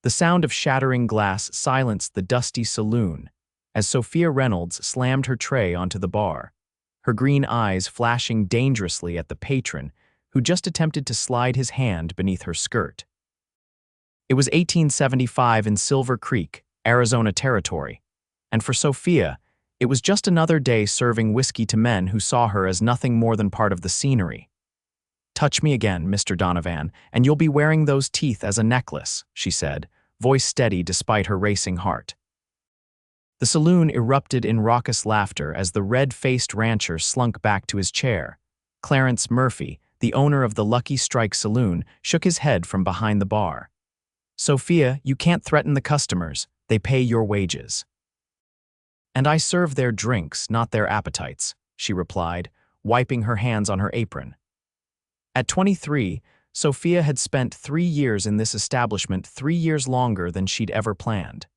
The sound of shattering glass silenced the dusty saloon as Sophia Reynolds slammed her tray onto the bar, her green eyes flashing dangerously at the patron who just attempted to slide his hand beneath her skirt. It was 1875 in Silver Creek, Arizona Territory, and for Sophia, it was just another day serving whiskey to men who saw her as nothing more than part of the scenery. "Touch me again, Mr. Donovan, and you'll be wearing those teeth as a necklace," she said, voice steady despite her racing heart. The saloon erupted in raucous laughter as the red-faced rancher slunk back to his chair. Clarence Murphy, the owner of the Lucky Strike Saloon, shook his head from behind the bar. "Sophia, you can't threaten the customers. They pay your wages." "And I serve their drinks, not their appetites," she replied, wiping her hands on her apron. At 23, Sophia had spent 3 years in this establishment, 3 years longer than she'd ever planned.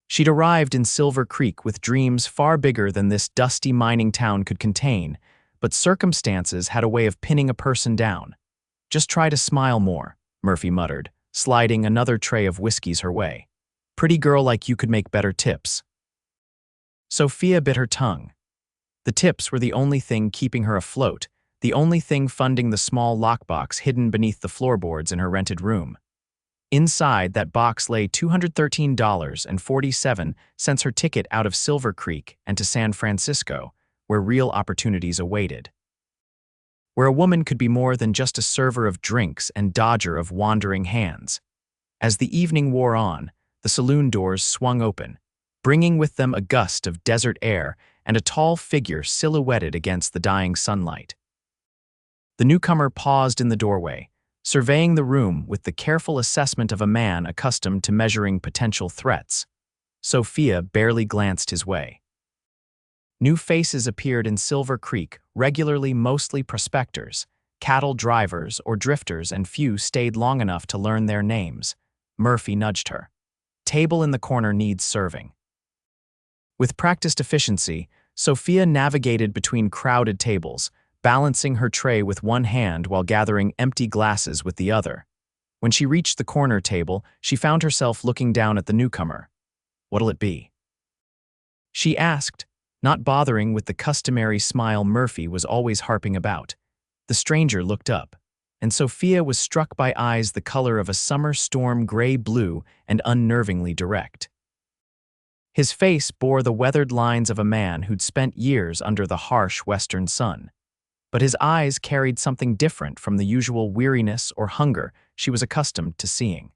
She'd arrived in Silver Creek with dreams far bigger than this dusty mining town could contain, but circumstances had a way of pinning a person down. "Just try to smile more," Murphy muttered, sliding another tray of whiskeys her way. "Pretty girl like you could make better tips." Sophia bit her tongue. The tips were the only thing keeping her afloat, the only thing funding the small lockbox hidden beneath the floorboards in her rented room. Inside that box lay $213.47, her ticket out of Silver Creek and to San Francisco, where real opportunities awaited. Where a woman could be more than just a server of drinks and dodger of wandering hands. As the evening wore on, the saloon doors swung open, bringing with them a gust of desert air and a tall figure silhouetted against the dying sunlight. The newcomer paused in the doorway, surveying the room with the careful assessment of a man accustomed to measuring potential threats. Sophia barely glanced his way. New faces appeared in Silver Creek, regularly mostly prospectors, cattle drivers or drifters, and few stayed long enough to learn their names. Murphy nudged her. "Table in the corner needs serving." With practiced efficiency, Sophia navigated between crowded tables, balancing her tray with one hand while gathering empty glasses with the other. When she reached the corner table, she found herself looking down at the newcomer. "What'll it be?" she asked, not bothering with the customary smile Murphy was always harping about. The stranger looked up, and Sophia was struck by eyes the color of a summer storm, gray-blue and unnervingly direct. His face bore the weathered lines of a man who'd spent years under the harsh western sun. But his eyes carried something different from the usual weariness or hunger she was accustomed to seeing.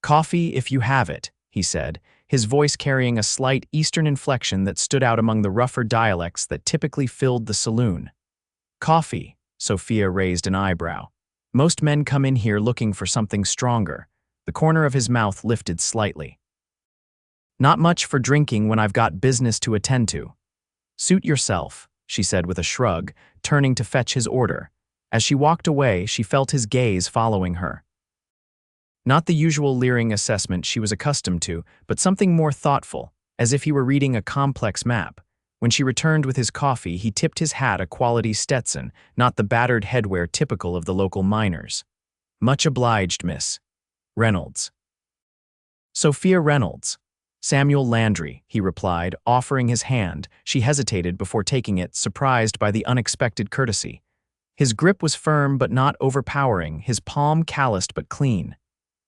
"Coffee if you have it," he said, his voice carrying a slight Eastern inflection that stood out among the rougher dialects that typically filled the saloon. "Coffee," Sophia raised an eyebrow. "Most men come in here looking for something stronger." The corner of his mouth lifted slightly. "Not much for drinking when I've got business to attend to." "Suit yourself," she said with a shrug, turning to fetch his order. As she walked away, she felt his gaze following her. Not the usual leering assessment she was accustomed to, but something more thoughtful, as if he were reading a complex map. When she returned with his coffee, he tipped his hat a quality Stetson, not the battered headwear typical of the local miners. "Much obliged, Miss Reynolds." "Sophia Reynolds." "Samuel Landry," he replied, offering his hand. She hesitated before taking it, surprised by the unexpected courtesy. His grip was firm but not overpowering, his palm calloused but clean.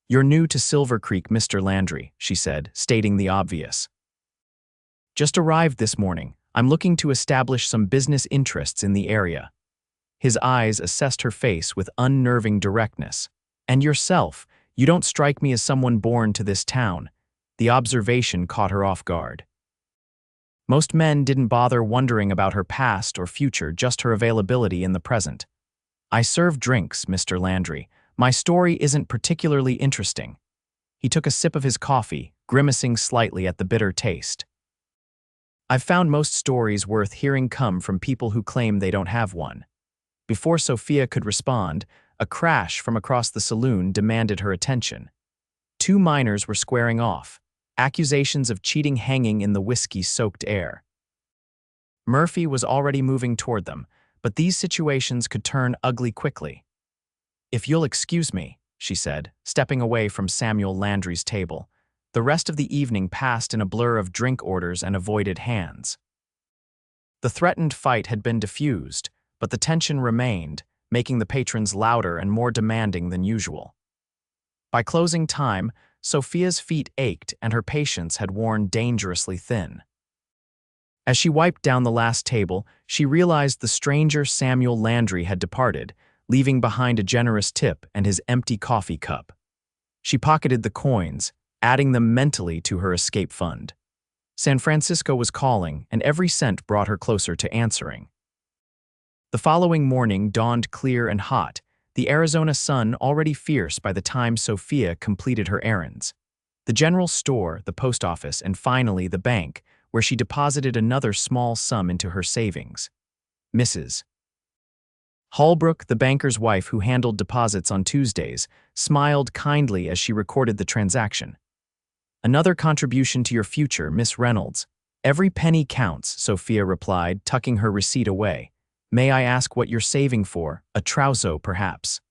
"You're new to Silver Creek, Mr. Landry," she said, stating the obvious. "Just arrived this morning. I'm looking to establish some business interests in the area." His eyes assessed her face with unnerving directness. "And yourself, you don't strike me as someone born to this town." The observation caught her off guard. Most men didn't bother wondering about her past or future, just her availability in the present. "I serve drinks, Mr. Landry. My story isn't particularly interesting." He took a sip of his coffee, grimacing slightly at the bitter taste. "I've found most stories worth hearing come from people who claim they don't have one." Before Sophia could respond, a crash from across the saloon demanded her attention. 2 miners were squaring off, accusations of cheating hanging in the whiskey-soaked air. Murphy was already moving toward them, but these situations could turn ugly quickly. "If you'll excuse me," she said, stepping away from Samuel Landry's table. The rest of the evening passed in a blur of drink orders and avoided hands. The threatened fight had been diffused, but the tension remained, making the patrons louder and more demanding than usual. By closing time, Sophia's feet ached and her patience had worn dangerously thin. As she wiped down the last table, she realized the stranger Samuel Landry had departed, leaving behind a generous tip and his empty coffee cup. She pocketed the coins, adding them mentally to her escape fund. San Francisco was calling, and every cent brought her closer to answering. The following morning dawned clear and hot, the Arizona sun already fierce by the time Sophia completed her errands. The general store, the post office, and finally the bank, where she deposited another small sum into her savings. Mrs. Holbrook, the banker's wife who handled deposits on Tuesdays, smiled kindly as she recorded the transaction. "Another contribution to your future, Miss Reynolds. Every penny counts," Sophia replied, tucking her receipt away. "May I ask what you're saving for? A trousseau, perhaps?"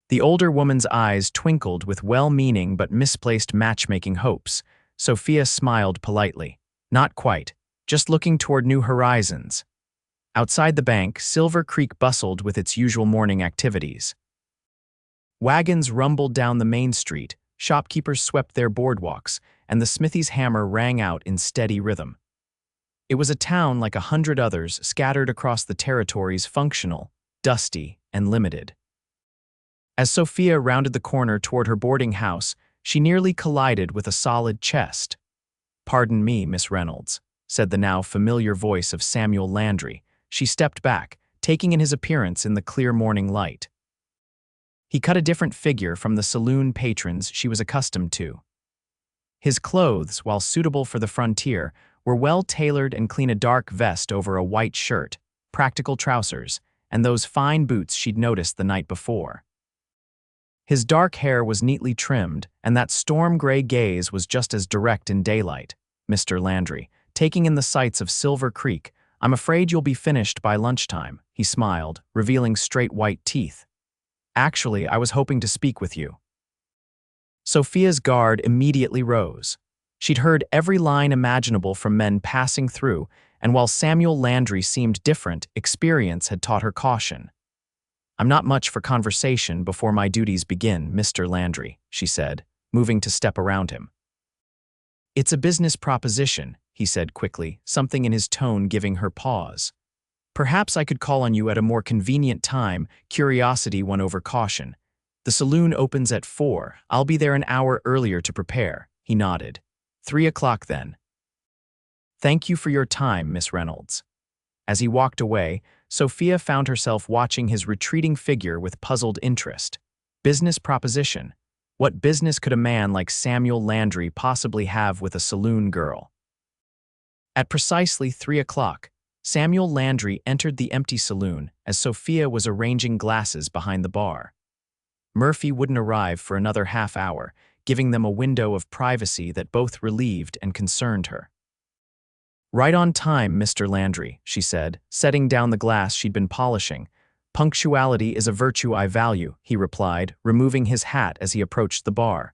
The older woman's eyes twinkled with well-meaning but misplaced matchmaking hopes. Sophia smiled politely. "Not quite. Just looking toward new horizons." Outside the bank, Silver Creek bustled with its usual morning activities. Wagons rumbled down the main street, shopkeepers swept their boardwalks, and the smithy's hammer rang out in steady rhythm. It was a town like 100 others scattered across the territories, functional, dusty, and limited. As Sophia rounded the corner toward her boarding house, she nearly collided with a solid chest. "Pardon me, Miss Reynolds," said the now familiar voice of Samuel Landry. She stepped back, taking in his appearance in the clear morning light. He cut a different figure from the saloon patrons she was accustomed to. His clothes, while suitable for the frontier, were well-tailored and clean: a dark vest over a white shirt, practical trousers, and those fine boots she'd noticed the night before. His dark hair was neatly trimmed, and that storm-gray gaze was just as direct in daylight. "Mr. Landry, taking in the sights of Silver Creek, I'm afraid you'll be finished by lunchtime," he smiled, revealing straight white teeth. "Actually, I was hoping to speak with you." Sophia's guard immediately rose. She'd heard every line imaginable from men passing through, and while Samuel Landry seemed different, experience had taught her caution. "I'm not much for conversation before my duties begin, Mr. Landry," she said, moving to step around him. "It's a business proposition," he said quickly, something in his tone giving her pause. "Perhaps I could call on you at a more convenient time." Curiosity won over caution. "The saloon opens at 4. I'll be there an hour earlier to prepare." He nodded. 3 o'clock then." "Thank you for your time, Miss Reynolds." As he walked away, Sophia found herself watching his retreating figure with puzzled interest. Business proposition. What business could a man like Samuel Landry possibly have with a saloon girl? At precisely 3 o'clock, Samuel Landry entered the empty saloon as Sophia was arranging glasses behind the bar. Murphy wouldn't arrive for another half hour, giving them a window of privacy that both relieved and concerned her. "Right on time, Mr. Landry," she said, setting down the glass she'd been polishing. "Punctuality is a virtue I value," he replied, removing his hat as he approached the bar.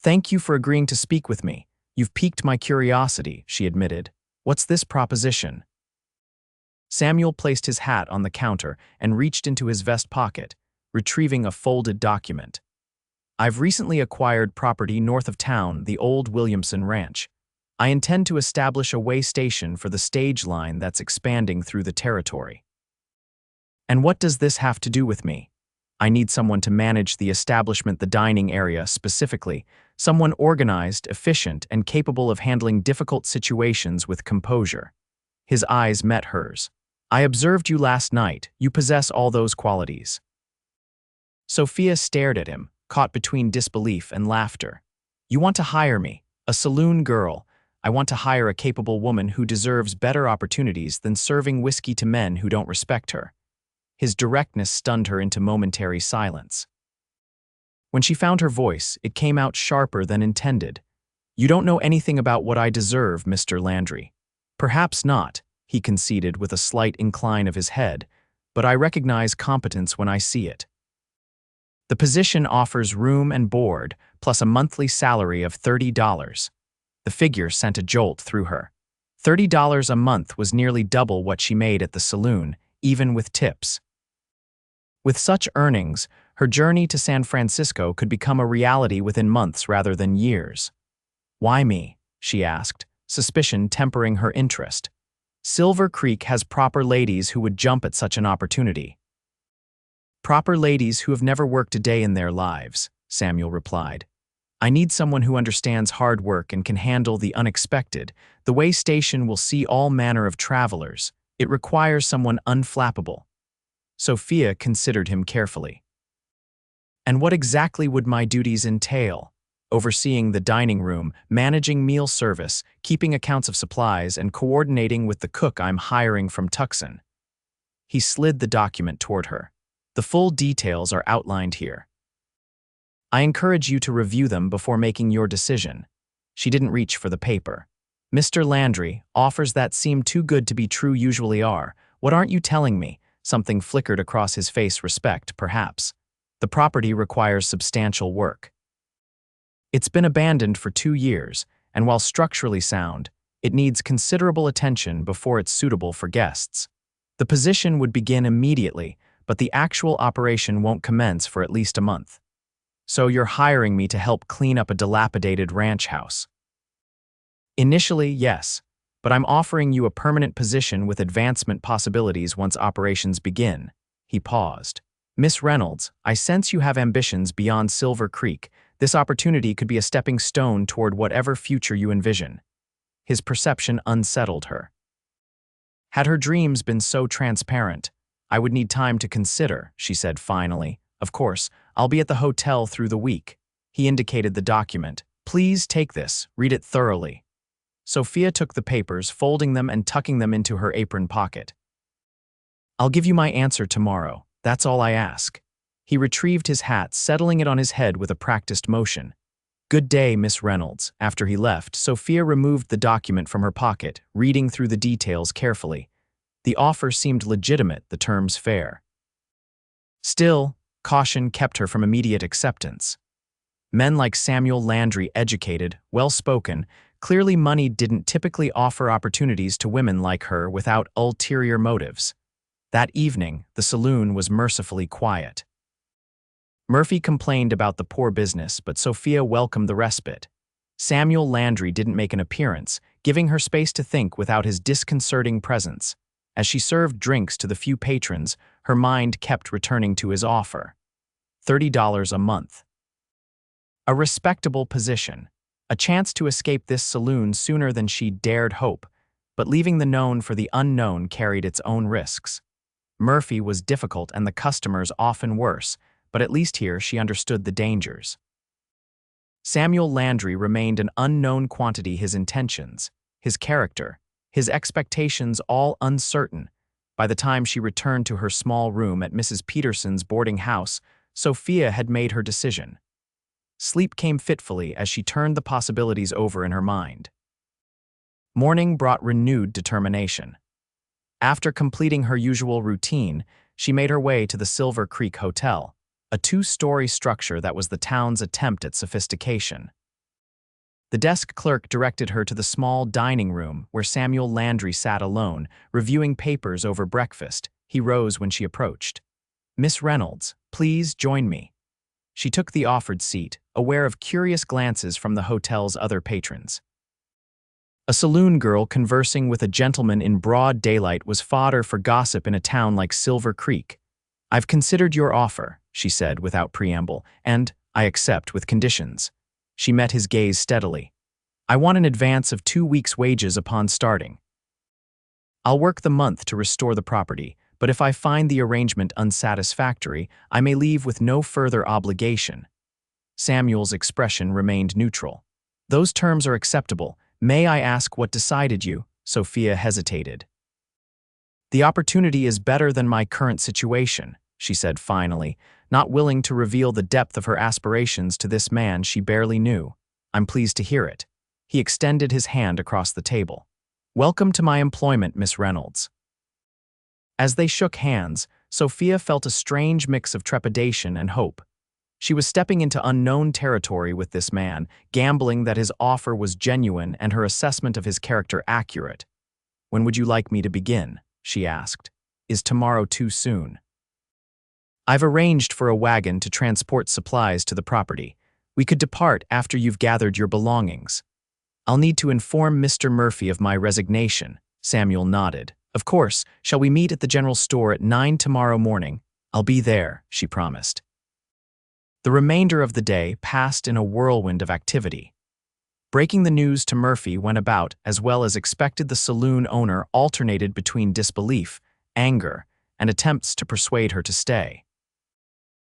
"Thank you for agreeing to speak with me. You've piqued my curiosity," she admitted. "What's this proposition?" Samuel placed his hat on the counter and reached into his vest pocket, retrieving a folded document. "I've recently acquired property north of town, the old Williamson Ranch. I intend to establish a way station for the stage line that's expanding through the territory." "And what does this have to do with me?" "I need someone to manage the establishment, the dining area specifically, someone organized, efficient, and capable of handling difficult situations with composure." His eyes met hers. "I observed you last night. You possess all those qualities." Sophia stared at him, caught between disbelief and laughter. "You want to hire me, a saloon girl. I want to hire a capable woman who deserves better opportunities than serving whiskey to men who don't respect her." His directness stunned her into momentary silence. When she found her voice, it came out sharper than intended. "You don't know anything about what I deserve, Mr. Landry." "Perhaps not," he conceded with a slight incline of his head, "but I recognize competence when I see it." The position offers room and board, plus a monthly salary of $30. The figure sent a jolt through her. $30 a month was nearly double what she made at the saloon, even with tips. With such earnings, her journey to San Francisco could become a reality within months rather than years. "Why me?" she asked, suspicion tempering her interest. "Silver Creek has proper ladies who would jump at such an opportunity." "Proper ladies who have never worked a day in their lives," Samuel replied. "I need someone who understands hard work and can handle the unexpected. The way station will see all manner of travelers. It requires someone unflappable." Sophia considered him carefully. "And what exactly would my duties entail?" "Overseeing the dining room, managing meal service, keeping accounts of supplies, and coordinating with the cook I'm hiring from Tucson." He slid the document toward her. "The full details are outlined here. I encourage you to review them before making your decision." She didn't reach for the paper. "Mr. Landry, offers that seem too good to be true usually are. What aren't you telling me?" Something flickered across his face. "Respect, perhaps. The property requires substantial work. It's been abandoned for 2 years, and while structurally sound, it needs considerable attention before it's suitable for guests. The position would begin immediately, but the actual operation won't commence for at least a month. So you're hiring me to help clean up a dilapidated ranch house?" "Initially, yes, but I'm offering you a permanent position with advancement possibilities once operations begin." He paused. "Miss Reynolds, I sense you have ambitions beyond Silver Creek. This opportunity could be a stepping stone toward whatever future you envision." His perception unsettled her. Had her dreams been so transparent? "I would need time to consider," she said finally. "Of course, I'll be at the hotel through the week." He indicated the document. "Please take this, read it thoroughly." Sophia took the papers, folding them and tucking them into her apron pocket. "I'll give you my answer tomorrow. That's all I ask." He retrieved his hat, settling it on his head with a practiced motion. "Good day, Miss Reynolds." After he left, Sophia removed the document from her pocket, reading through the details carefully. The offer seemed legitimate, the terms fair. Still, caution kept her from immediate acceptance. Men like Samuel Landry, educated, well-spoken, clearly moneyed, didn't typically offer opportunities to women like her without ulterior motives. That evening, the saloon was mercifully quiet. Murphy complained about the poor business, but Sophia welcomed the respite. Samuel Landry didn't make an appearance, giving her space to think without his disconcerting presence. As she served drinks to the few patrons, her mind kept returning to his offer. $30 a month. A respectable position. A chance to escape this saloon sooner than she dared hope, but leaving the known for the unknown carried its own risks. Murphy was difficult and the customers often worse, but at least here she understood the dangers. Samuel Landry remained an unknown quantity, his intentions, his character, his expectations all uncertain. By the time she returned to her small room at Mrs. Peterson's boarding house, Sophia had made her decision. Sleep came fitfully as she turned the possibilities over in her mind. Morning brought renewed determination. After completing her usual routine, she made her way to the Silver Creek Hotel, a 2-story structure that was the town's attempt at sophistication. The desk clerk directed her to the small dining room where Samuel Landry sat alone, reviewing papers over breakfast. He rose when she approached. "Miss Reynolds, please join me." She took the offered seat, aware of curious glances from the hotel's other patrons. A saloon girl conversing with a gentleman in broad daylight was fodder for gossip in a town like Silver Creek. "I've considered your offer," she said without preamble, "and I accept with conditions." She met his gaze steadily. "I want an advance of 2 weeks' wages upon starting. I'll work the month to restore the property, but if I find the arrangement unsatisfactory, I may leave with no further obligation." Samuel's expression remained neutral. "Those terms are acceptable. May I ask what decided you?" Sophia hesitated. "The opportunity is better than my current situation," she said finally, not willing to reveal the depth of her aspirations to this man she barely knew. "I'm pleased to hear it." He extended his hand across the table. "Welcome to my employment, Miss Reynolds." As they shook hands, Sophia felt a strange mix of trepidation and hope. She was stepping into unknown territory with this man, gambling that his offer was genuine and her assessment of his character accurate. "When would you like me to begin?" she asked. "Is tomorrow too soon?" "I've arranged for a wagon to transport supplies to the property. We could depart after you've gathered your belongings." "I'll need to inform Mr. Murphy of my resignation," Samuel nodded. "Of course, shall we meet at the general store at 9 tomorrow morning?" "I'll be there," she promised. The remainder of the day passed in a whirlwind of activity. Breaking the news to Murphy went about as well as expected. The saloon owner alternated between disbelief, anger, and attempts to persuade her to stay.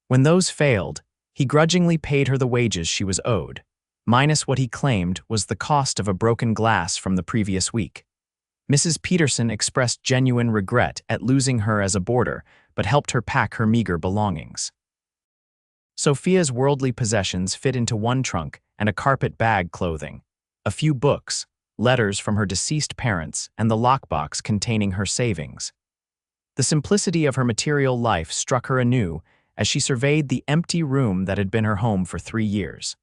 When those failed, he grudgingly paid her the wages she was owed, minus what he claimed was the cost of a broken glass from the previous week. Mrs. Peterson expressed genuine regret at losing her as a boarder, but helped her pack her meager belongings. Sophia's worldly possessions fit into one trunk and a carpet bag clothing, a few books, letters from her deceased parents, and the lockbox containing her savings. The simplicity of her material life struck her anew as she surveyed the empty room that had been her home for 3 years.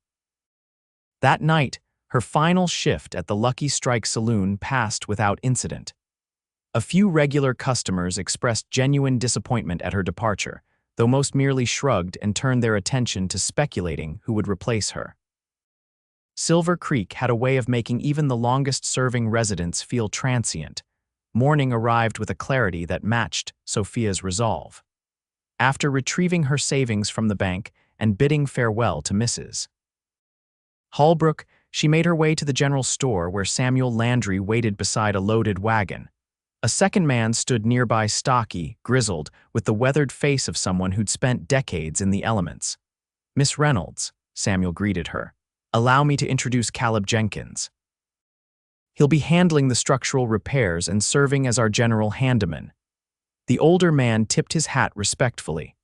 That night, her final shift at the Lucky Strike Saloon passed without incident. A few regular customers expressed genuine disappointment at her departure, though most merely shrugged and turned their attention to speculating who would replace her. Silver Creek had a way of making even the longest-serving residents feel transient. Morning arrived with a clarity that matched Sophia's resolve. After retrieving her savings from the bank and bidding farewell to Mrs. Holbrook, she made her way to the general store where Samuel Landry waited beside a loaded wagon. A second man stood nearby, stocky, grizzled, with the weathered face of someone who'd spent decades in the elements. "Miss Reynolds," Samuel greeted her. "Allow me to introduce Caleb Jenkins. He'll be handling the structural repairs and serving as our general handyman." The older man tipped his hat respectfully.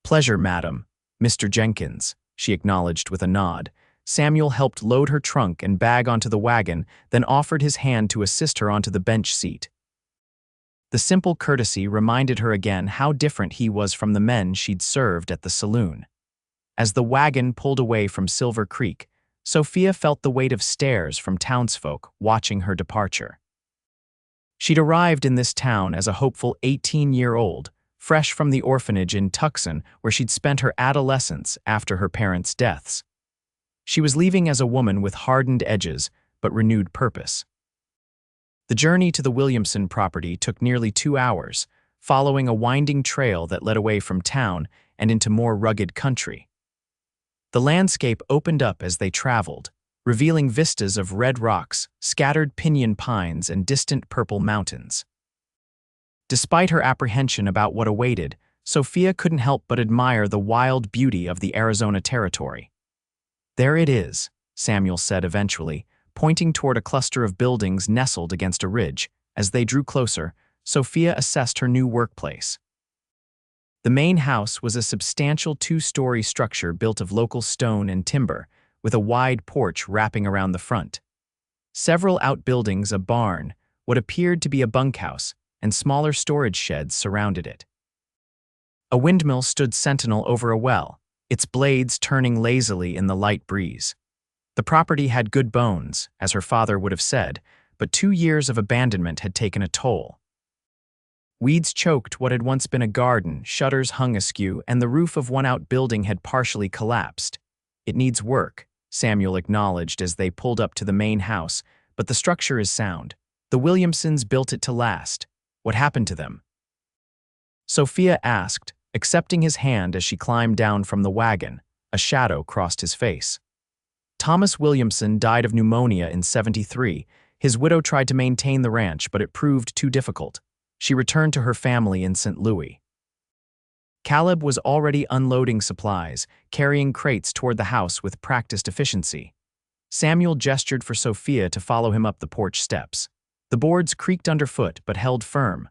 "Pleasure, madam, Mr. Jenkins," she acknowledged with a nod. Samuel helped load her trunk and bag onto the wagon, then offered his hand to assist her onto the bench seat. The simple courtesy reminded her again how different he was from the men she'd served at the saloon. As the wagon pulled away from Silver Creek, Sophia felt the weight of stares from townsfolk watching her departure. She'd arrived in this town as a hopeful 18-year-old, fresh from the orphanage in Tucson where she'd spent her adolescence after her parents' deaths. She was leaving as a woman with hardened edges but renewed purpose. The journey to the Williamson property took nearly 2 hours, following a winding trail that led away from town and into more rugged country. The landscape opened up as they traveled, revealing vistas of red rocks, scattered pinyon pines, and distant purple mountains. Despite her apprehension about what awaited, Sophia couldn't help but admire the wild beauty of the Arizona territory. "There it is," Samuel said eventually, pointing toward a cluster of buildings nestled against a ridge. As they drew closer, Sophia assessed her new workplace. The main house was a substantial 2-story structure built of local stone and timber, with a wide porch wrapping around the front. Several outbuildings, a barn, what appeared to be a bunkhouse, and smaller storage sheds surrounded it. A windmill stood sentinel over a well, its blades turning lazily in the light breeze. The property had good bones, as her father would have said, but 2 years of abandonment had taken a toll. Weeds choked what had once been a garden, shutters hung askew, and the roof of one outbuilding had partially collapsed. "It needs work," Samuel acknowledged as they pulled up to the main house, "but the structure is sound. The Williamsons built it to last. What happened to them?" Sophia asked, accepting his hand as she climbed down from the wagon. A shadow crossed his face. Thomas Williamson died of pneumonia in '73. His widow tried to maintain the ranch, but it proved too difficult. She returned to her family in St. Louis. Caleb was already unloading supplies, carrying crates toward the house with practiced efficiency. Samuel gestured for Sophia to follow him up the porch steps. The boards creaked underfoot but held firm.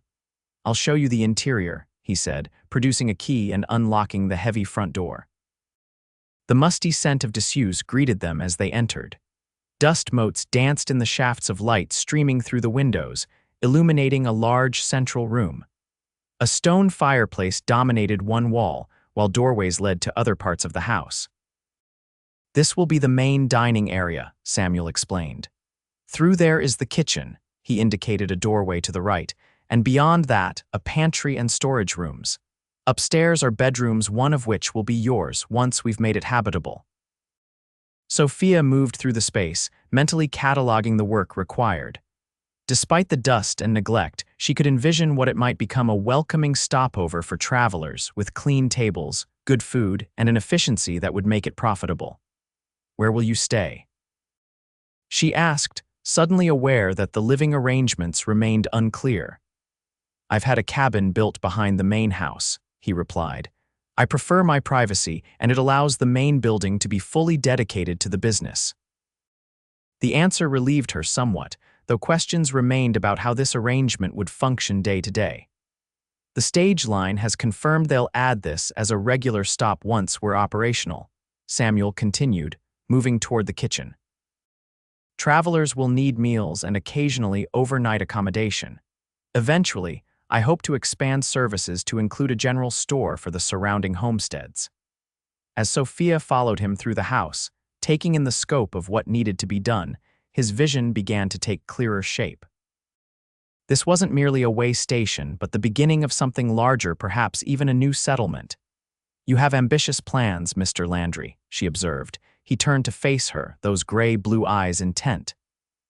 "I'll show you the interior," he said, producing a key and unlocking the heavy front door. The musty scent of disuse greeted them as they entered. Dust motes danced in the shafts of light streaming through the windows, illuminating a large central room. A stone fireplace dominated one wall, while doorways led to other parts of the house. "This will be the main dining area," Samuel explained. "Through there is the kitchen," he indicated a doorway to the right, "and beyond that, a pantry and storage rooms. Upstairs are bedrooms, one of which will be yours once we've made it habitable." Sophia moved through the space, mentally cataloging the work required. Despite the dust and neglect, she could envision what it might become: a welcoming stopover for travelers, with clean tables, good food, and an efficiency that would make it profitable. "Where will you stay?" she asked, suddenly aware that the living arrangements remained unclear. "I've had a cabin built behind the main house," he replied. "I prefer my privacy, and it allows the main building to be fully dedicated to the business." The answer relieved her somewhat, though questions remained about how this arrangement would function day to day. "The stage line has confirmed they'll add this as a regular stop once we're operational," Samuel continued, moving toward the kitchen. "Travelers will need meals and occasionally overnight accommodation. Eventually, I hope to expand services to include a general store for the surrounding homesteads." As Sophia followed him through the house, taking in the scope of what needed to be done, his vision began to take clearer shape. This wasn't merely a way station, but the beginning of something larger, perhaps even a new settlement. "You have ambitious plans, Mr. Landry," she observed. He turned to face her, those gray-blue eyes intent.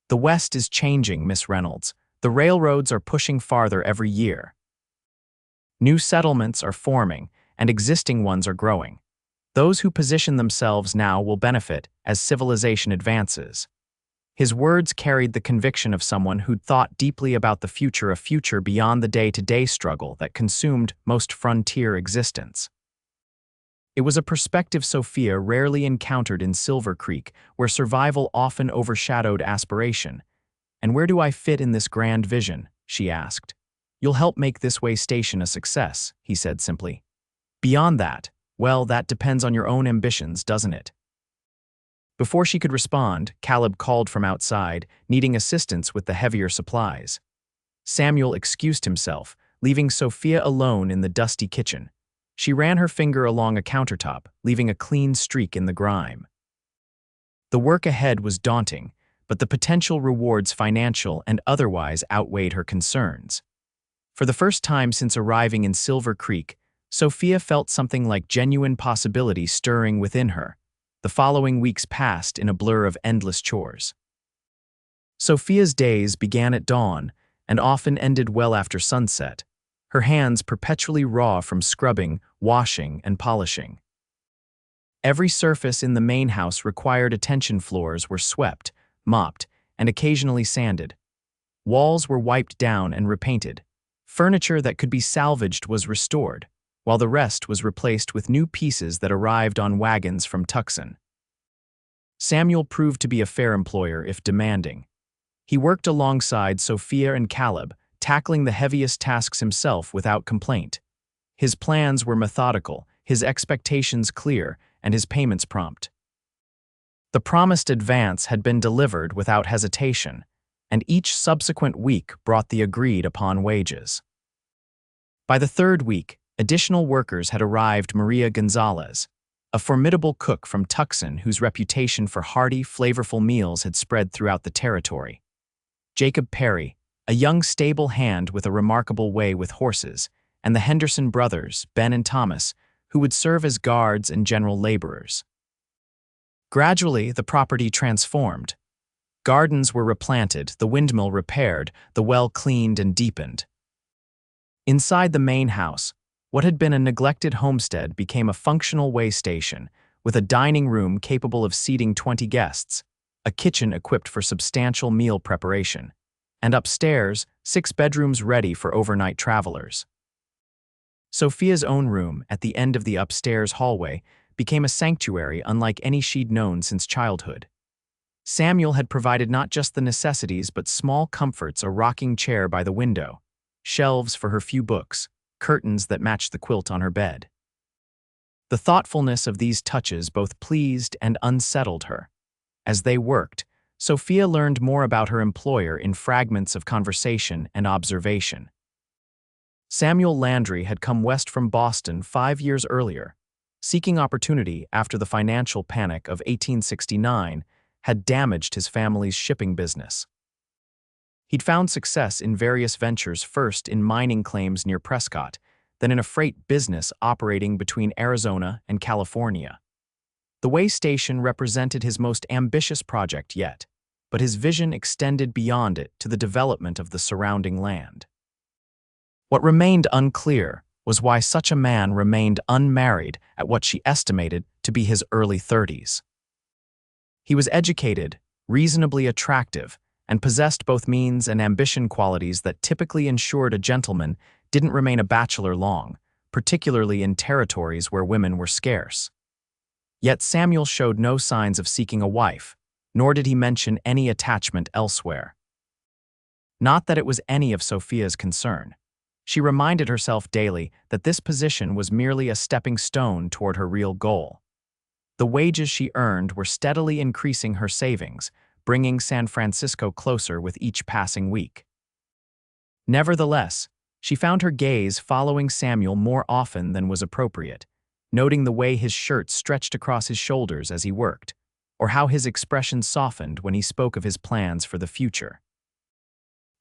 "The West is changing, Miss Reynolds. The railroads are pushing farther every year. New settlements are forming, and existing ones are growing. Those who position themselves now will benefit as civilization advances." His words carried the conviction of someone who'd thought deeply about the future, a future beyond the day-to-day struggle that consumed most frontier existence. It was a perspective Sophia rarely encountered in Silver Creek, where survival often overshadowed aspiration. "And where do I fit in this grand vision?" she asked. "You'll help make this way station a success," he said simply. "Beyond that, well, that depends on your own ambitions, doesn't it?" Before she could respond, Caleb called from outside, needing assistance with the heavier supplies. Samuel excused himself, leaving Sophia alone in the dusty kitchen. She ran her finger along a countertop, leaving a clean streak in the grime. The work ahead was daunting, but the potential rewards, financial and otherwise, outweighed her concerns. For the first time since arriving in Silver Creek, Sophia felt something like genuine possibility stirring within her. The following weeks passed in a blur of endless chores. Sophia's days began at dawn and often ended well after sunset, her hands perpetually raw from scrubbing, washing, and polishing. Every surface in the main house required attention. Floors were swept, mopped, and occasionally sanded. Walls were wiped down and repainted. Furniture that could be salvaged was restored, while the rest was replaced with new pieces that arrived on wagons from Tucson. Samuel proved to be a fair employer, if demanding. He worked alongside Sophia and Caleb, tackling the heaviest tasks himself without complaint. His plans were methodical, his expectations clear, and his payments prompt. The promised advance had been delivered without hesitation, and each subsequent week brought the agreed-upon wages. By the third week, additional workers had arrived. Maria Gonzalez, a formidable cook from Tucson whose reputation for hearty, flavorful meals had spread throughout the territory. Jacob Perry, a young stable hand with a remarkable way with horses, and the Henderson brothers, Ben and Thomas, who would serve as guards and general laborers. Gradually, the property transformed. Gardens were replanted, the windmill repaired, the well cleaned and deepened. Inside the main house, what had been a neglected homestead became a functional way station, with a dining room capable of seating 20 guests, a kitchen equipped for substantial meal preparation, and upstairs, 6 bedrooms ready for overnight travelers. Sophia's own room, at the end of the upstairs hallway, became a sanctuary unlike any she'd known since childhood. Samuel had provided not just the necessities but small comforts: a rocking chair by the window, shelves for her few books, curtains that matched the quilt on her bed. The thoughtfulness of these touches both pleased and unsettled her. As they worked, Sophia learned more about her employer in fragments of conversation and observation. Samuel Landry had come west from Boston 5 years earlier, seeking opportunity after the financial panic of 1869 had damaged his family's shipping business. He'd found success in various ventures, first in mining claims near Prescott, then in a freight business operating between Arizona and California. The way station represented his most ambitious project yet, but his vision extended beyond it to the development of the surrounding land. What remained unclear was why such a man remained unmarried at what she estimated to be his early 30s. He was educated, reasonably attractive, and possessed both means and ambition, qualities that typically ensured a gentleman didn't remain a bachelor long, particularly in territories where women were scarce. Yet Samuel showed no signs of seeking a wife, nor did he mention any attachment elsewhere. Not that it was any of Sophia's concern. She reminded herself daily that this position was merely a stepping stone toward her real goal. The wages she earned were steadily increasing her savings, bringing San Francisco closer with each passing week. Nevertheless, she found her gaze following Samuel more often than was appropriate, noting the way his shirt stretched across his shoulders as he worked, or how his expression softened when he spoke of his plans for the future.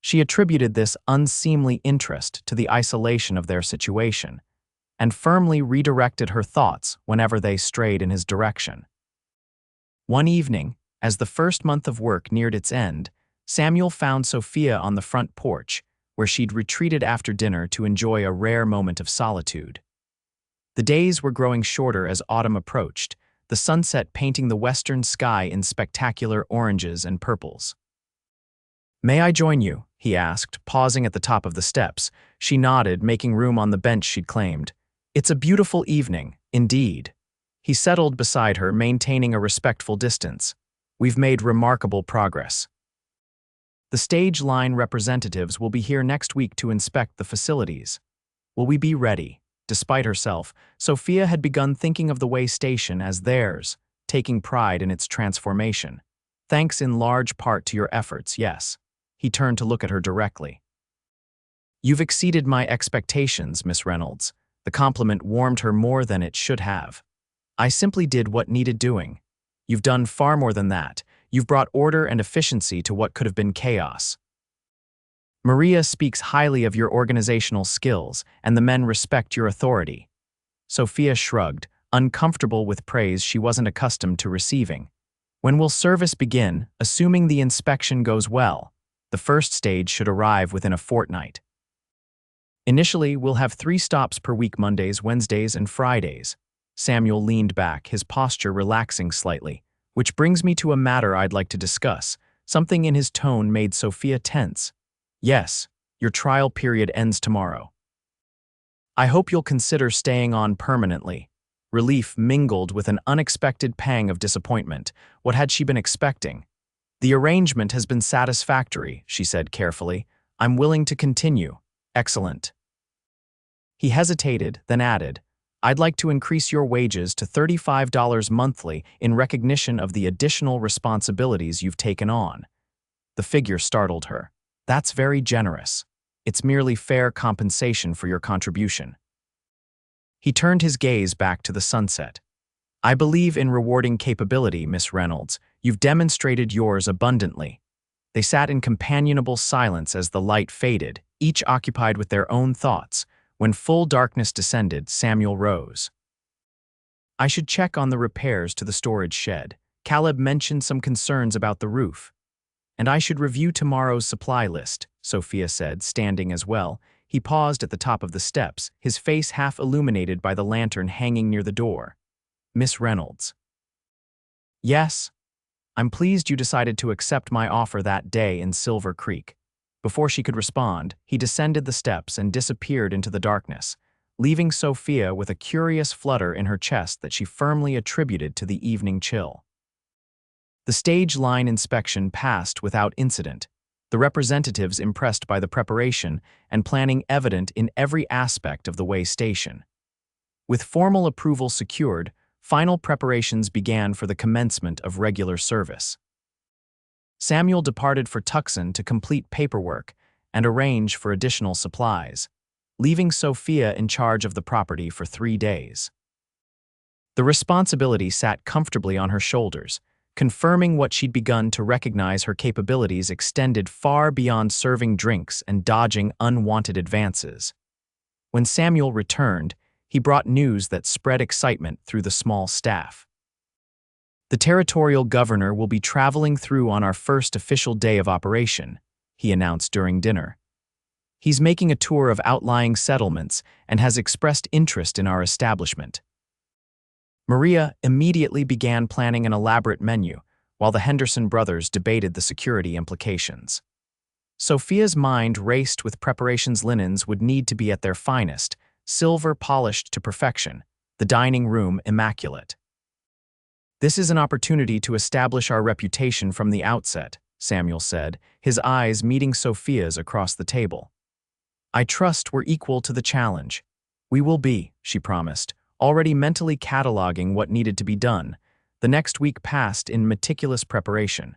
She attributed this unseemly interest to the isolation of their situation, and firmly redirected her thoughts whenever they strayed in his direction. One evening, as the first month of work neared its end, Samuel found Sophia on the front porch, where she'd retreated after dinner to enjoy a rare moment of solitude. The days were growing shorter as autumn approached, the sunset painting the western sky in spectacular oranges and purples. "May I join you?" he asked, pausing at the top of the steps. She nodded, making room on the bench she'd claimed. "It's a beautiful evening, indeed." He settled beside her, maintaining a respectful distance. "We've made remarkable progress. The stage line representatives will be here next week to inspect the facilities. Will we be ready?" Despite herself, Sophia had begun thinking of the way station as theirs, taking pride in its transformation. "Thanks in large part to your efforts, yes." He turned to look at her directly. "You've exceeded my expectations, Miss Reynolds." The compliment warmed her more than it should have. "I simply did what needed doing. You've done far more than that. You've brought order and efficiency to what could have been chaos. Maria speaks highly of your organizational skills, and the men respect your authority." Sophia shrugged, uncomfortable with praise she wasn't accustomed to receiving. "When will service begin, assuming the inspection goes well? The first stage should arrive within a fortnight. Initially, we'll have 3 stops per week: Mondays, Wednesdays, and Fridays." Samuel leaned back, his posture relaxing slightly. "Which brings me to a matter I'd like to discuss." Something in his tone made Sophia tense. "Yes, your trial period ends tomorrow. I hope you'll consider staying on permanently." Relief mingled with an unexpected pang of disappointment. What had she been expecting? "The arrangement has been satisfactory," she said carefully. "I'm willing to continue." "Excellent." He hesitated, then added, "I'd like to increase your wages to $35 monthly in recognition of the additional responsibilities you've taken on." The figure startled her. "That's very generous. It's merely fair compensation for your contribution." He turned his gaze back to the sunset. "I believe in rewarding capability, Miss Reynolds. You've demonstrated yours abundantly." They sat in companionable silence as the light faded, each occupied with their own thoughts. When full darkness descended, Samuel rose. "I should check on the repairs to the storage shed. Caleb mentioned some concerns about the roof. And I should review tomorrow's supply list," Sophia said, standing as well. He paused at the top of the steps, his face half illuminated by the lantern hanging near the door. "Miss Reynolds." "Yes? I'm pleased you decided to accept my offer that day in Silver Creek." Before she could respond, he descended the steps and disappeared into the darkness, leaving Sophia with a curious flutter in her chest that she firmly attributed to the evening chill. The stage line inspection passed without incident, the representatives impressed by the preparation and planning evident in every aspect of the way station. With formal approval secured, final preparations began for the commencement of regular service. Samuel departed for Tucson to complete paperwork and arrange for additional supplies. leaving Sophia in charge of the property for 3 days. The responsibility sat comfortably on her shoulders, confirming what she'd begun to recognize: her capabilities extended far beyond serving drinks and dodging unwanted advances. When Samuel returned, he brought news that spread excitement through the small staff. "The territorial governor will be traveling through on our first official day of operation," he announced during dinner. "He's making a tour of outlying settlements and has expressed interest in our establishment." Maria immediately began planning an elaborate menu, while the Henderson brothers debated the security implications. Sophia's mind raced with preparations. Linens would need to be at their finest, silver polished to perfection, the dining room immaculate. "This is an opportunity to establish our reputation from the outset," Samuel said, his eyes meeting Sophia's across the table. "I trust we're equal to the challenge." "We will be," she promised, already mentally cataloging what needed to be done. The next week passed in meticulous preparation.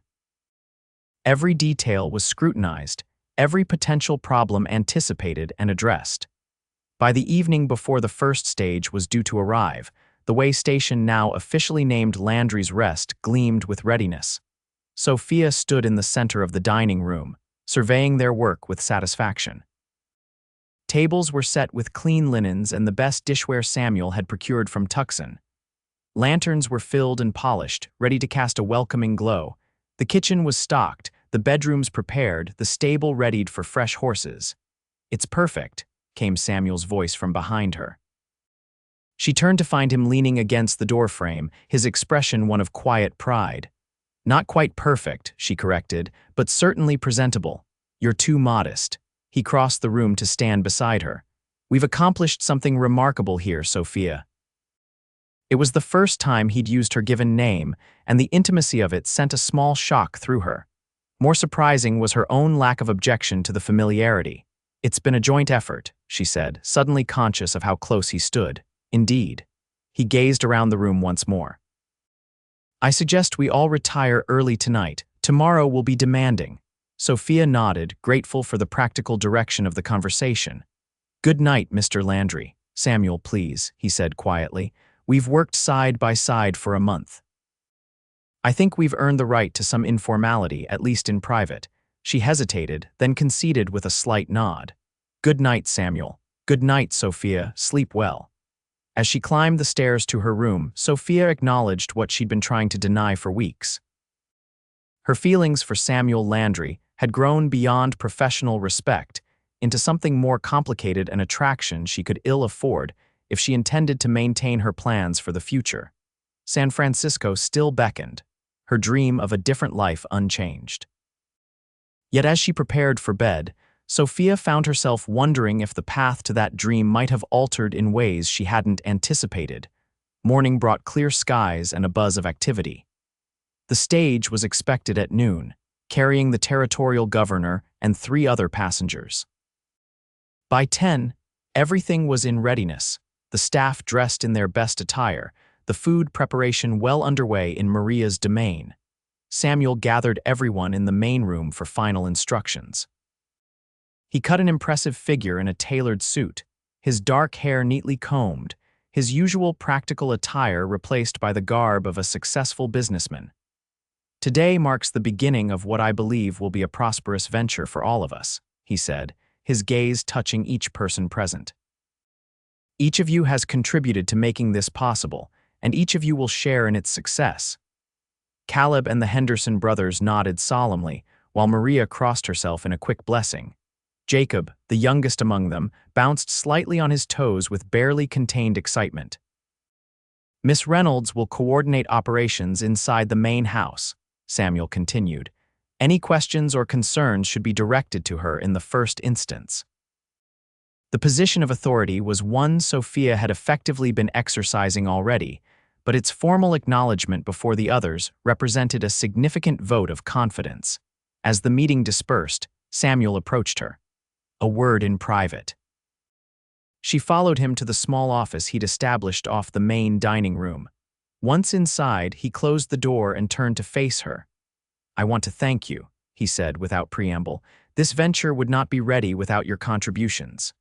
Every detail was scrutinized, every potential problem anticipated and addressed. By the evening before the first stage was due to arrive, the way station, now officially named Landry's Rest, gleamed with readiness. Sophia stood in the center of the dining room, surveying their work with satisfaction. Tables were set with clean linens and the best dishware Samuel had procured from Tucson. Lanterns were filled and polished, ready to cast a welcoming glow. The kitchen was stocked, the bedrooms prepared, the stable readied for fresh horses. "It's perfect," came Samuel's voice from behind her. She turned to find him leaning against the doorframe, his expression one of quiet pride. "Not quite perfect," she corrected, "but certainly presentable. You're too modest." He crossed the room to stand beside her. "We've accomplished something remarkable here, Sophia." It was the first time he'd used her given name, and the intimacy of it sent a small shock through her. More surprising was her own lack of objection to the familiarity. "It's been a joint effort," she said, suddenly conscious of how close he stood. "Indeed." He gazed around the room once more. "I suggest we all retire early tonight. Tomorrow will be demanding." Sophia nodded, grateful for the practical direction of the conversation. "Good night, Mr. Landry." "Samuel, please," he said quietly. "We've worked side by side for a month. I think we've earned the right to some informality, at least in private." She hesitated, then conceded with a slight nod. "Good night, Samuel." "Good night, Sophia. Sleep well." As she climbed the stairs to her room, Sophia acknowledged what she'd been trying to deny for weeks. Her feelings for Samuel Landry had grown beyond professional respect into something more complicated, an attraction she could ill afford if she intended to maintain her plans for the future. San Francisco still beckoned, her dream of a different life unchanged. Yet as she prepared for bed, Sophia found herself wondering if the path to that dream might have altered in ways she hadn't anticipated. Morning brought clear skies and a buzz of activity. The stage was expected at noon, carrying the territorial governor and 3 other passengers. By 10, everything was in readiness, the staff dressed in their best attire, the food preparation well underway in Maria's domain. Samuel gathered everyone in the main room for final instructions. He cut an impressive figure in a tailored suit, his dark hair neatly combed, his usual practical attire replaced by the garb of a successful businessman. "Today marks the beginning of what I believe will be a prosperous venture for all of us," he said, his gaze touching each person present. "Each of you has contributed to making this possible, and each of you will share in its success." Caleb and the Henderson brothers nodded solemnly, while Maria crossed herself in a quick blessing. Jacob, the youngest among them, bounced slightly on his toes with barely contained excitement. "Miss Reynolds will coordinate operations inside the main house," Samuel continued. "Any questions or concerns should be directed to her in the first instance." The position of authority was one Sophia had effectively been exercising already, but its formal acknowledgement before the others represented a significant vote of confidence. As the meeting dispersed, Samuel approached her. "A word in private." She followed him to the small office he'd established off the main dining room. Once inside, he closed the door and turned to face her. "I want to thank you," he said without preamble. "This venture would not be ready without your contributions."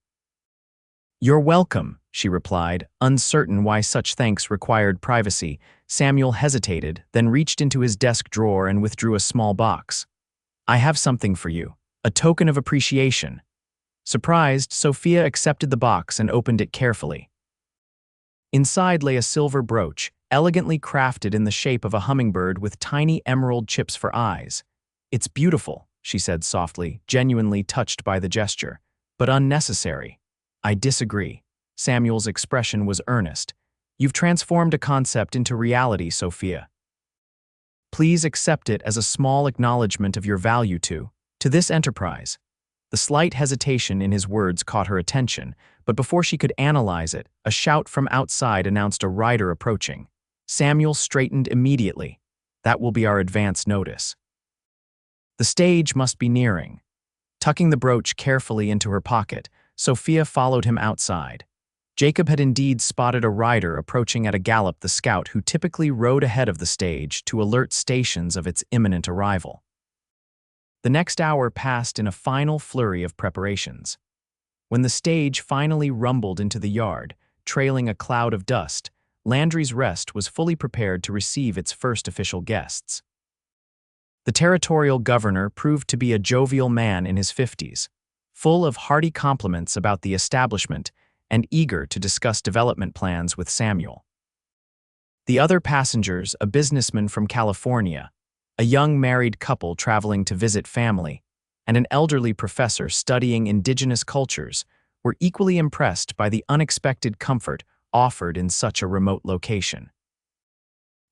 "You're welcome," she replied, uncertain why such thanks required privacy. Samuel hesitated, then reached into his desk drawer and withdrew a small box. "I have something for you, a token of appreciation." Surprised, Sophia accepted the box and opened it carefully. Inside lay a silver brooch, elegantly crafted in the shape of a hummingbird with tiny emerald chips for eyes. "It's beautiful," she said softly, genuinely touched by the gesture, "but unnecessary." "I disagree." Samuel's expression was earnest. "You've transformed a concept into reality, Sophia. Please accept it as a small acknowledgement of your value to this enterprise." The slight hesitation in his words caught her attention, but before she could analyze it, a shout from outside announced a rider approaching. Samuel straightened immediately. "That will be our advance notice." The stage must be nearing. Tucking the brooch carefully into her pocket, Sophia followed him outside. Jacob had indeed spotted a rider approaching at a gallop, the scout who typically rode ahead of the stage to alert stations of its imminent arrival. The next hour passed in a final flurry of preparations. When the stage finally rumbled into the yard, trailing a cloud of dust, Landry's Rest was fully prepared to receive its first official guests. The territorial governor proved to be a jovial man in his 50s, full of hearty compliments about the establishment and eager to discuss development plans with Samuel. The other passengers, a businessman from California, a young married couple traveling to visit family, and an elderly professor studying indigenous cultures, were equally impressed by the unexpected comfort offered in such a remote location.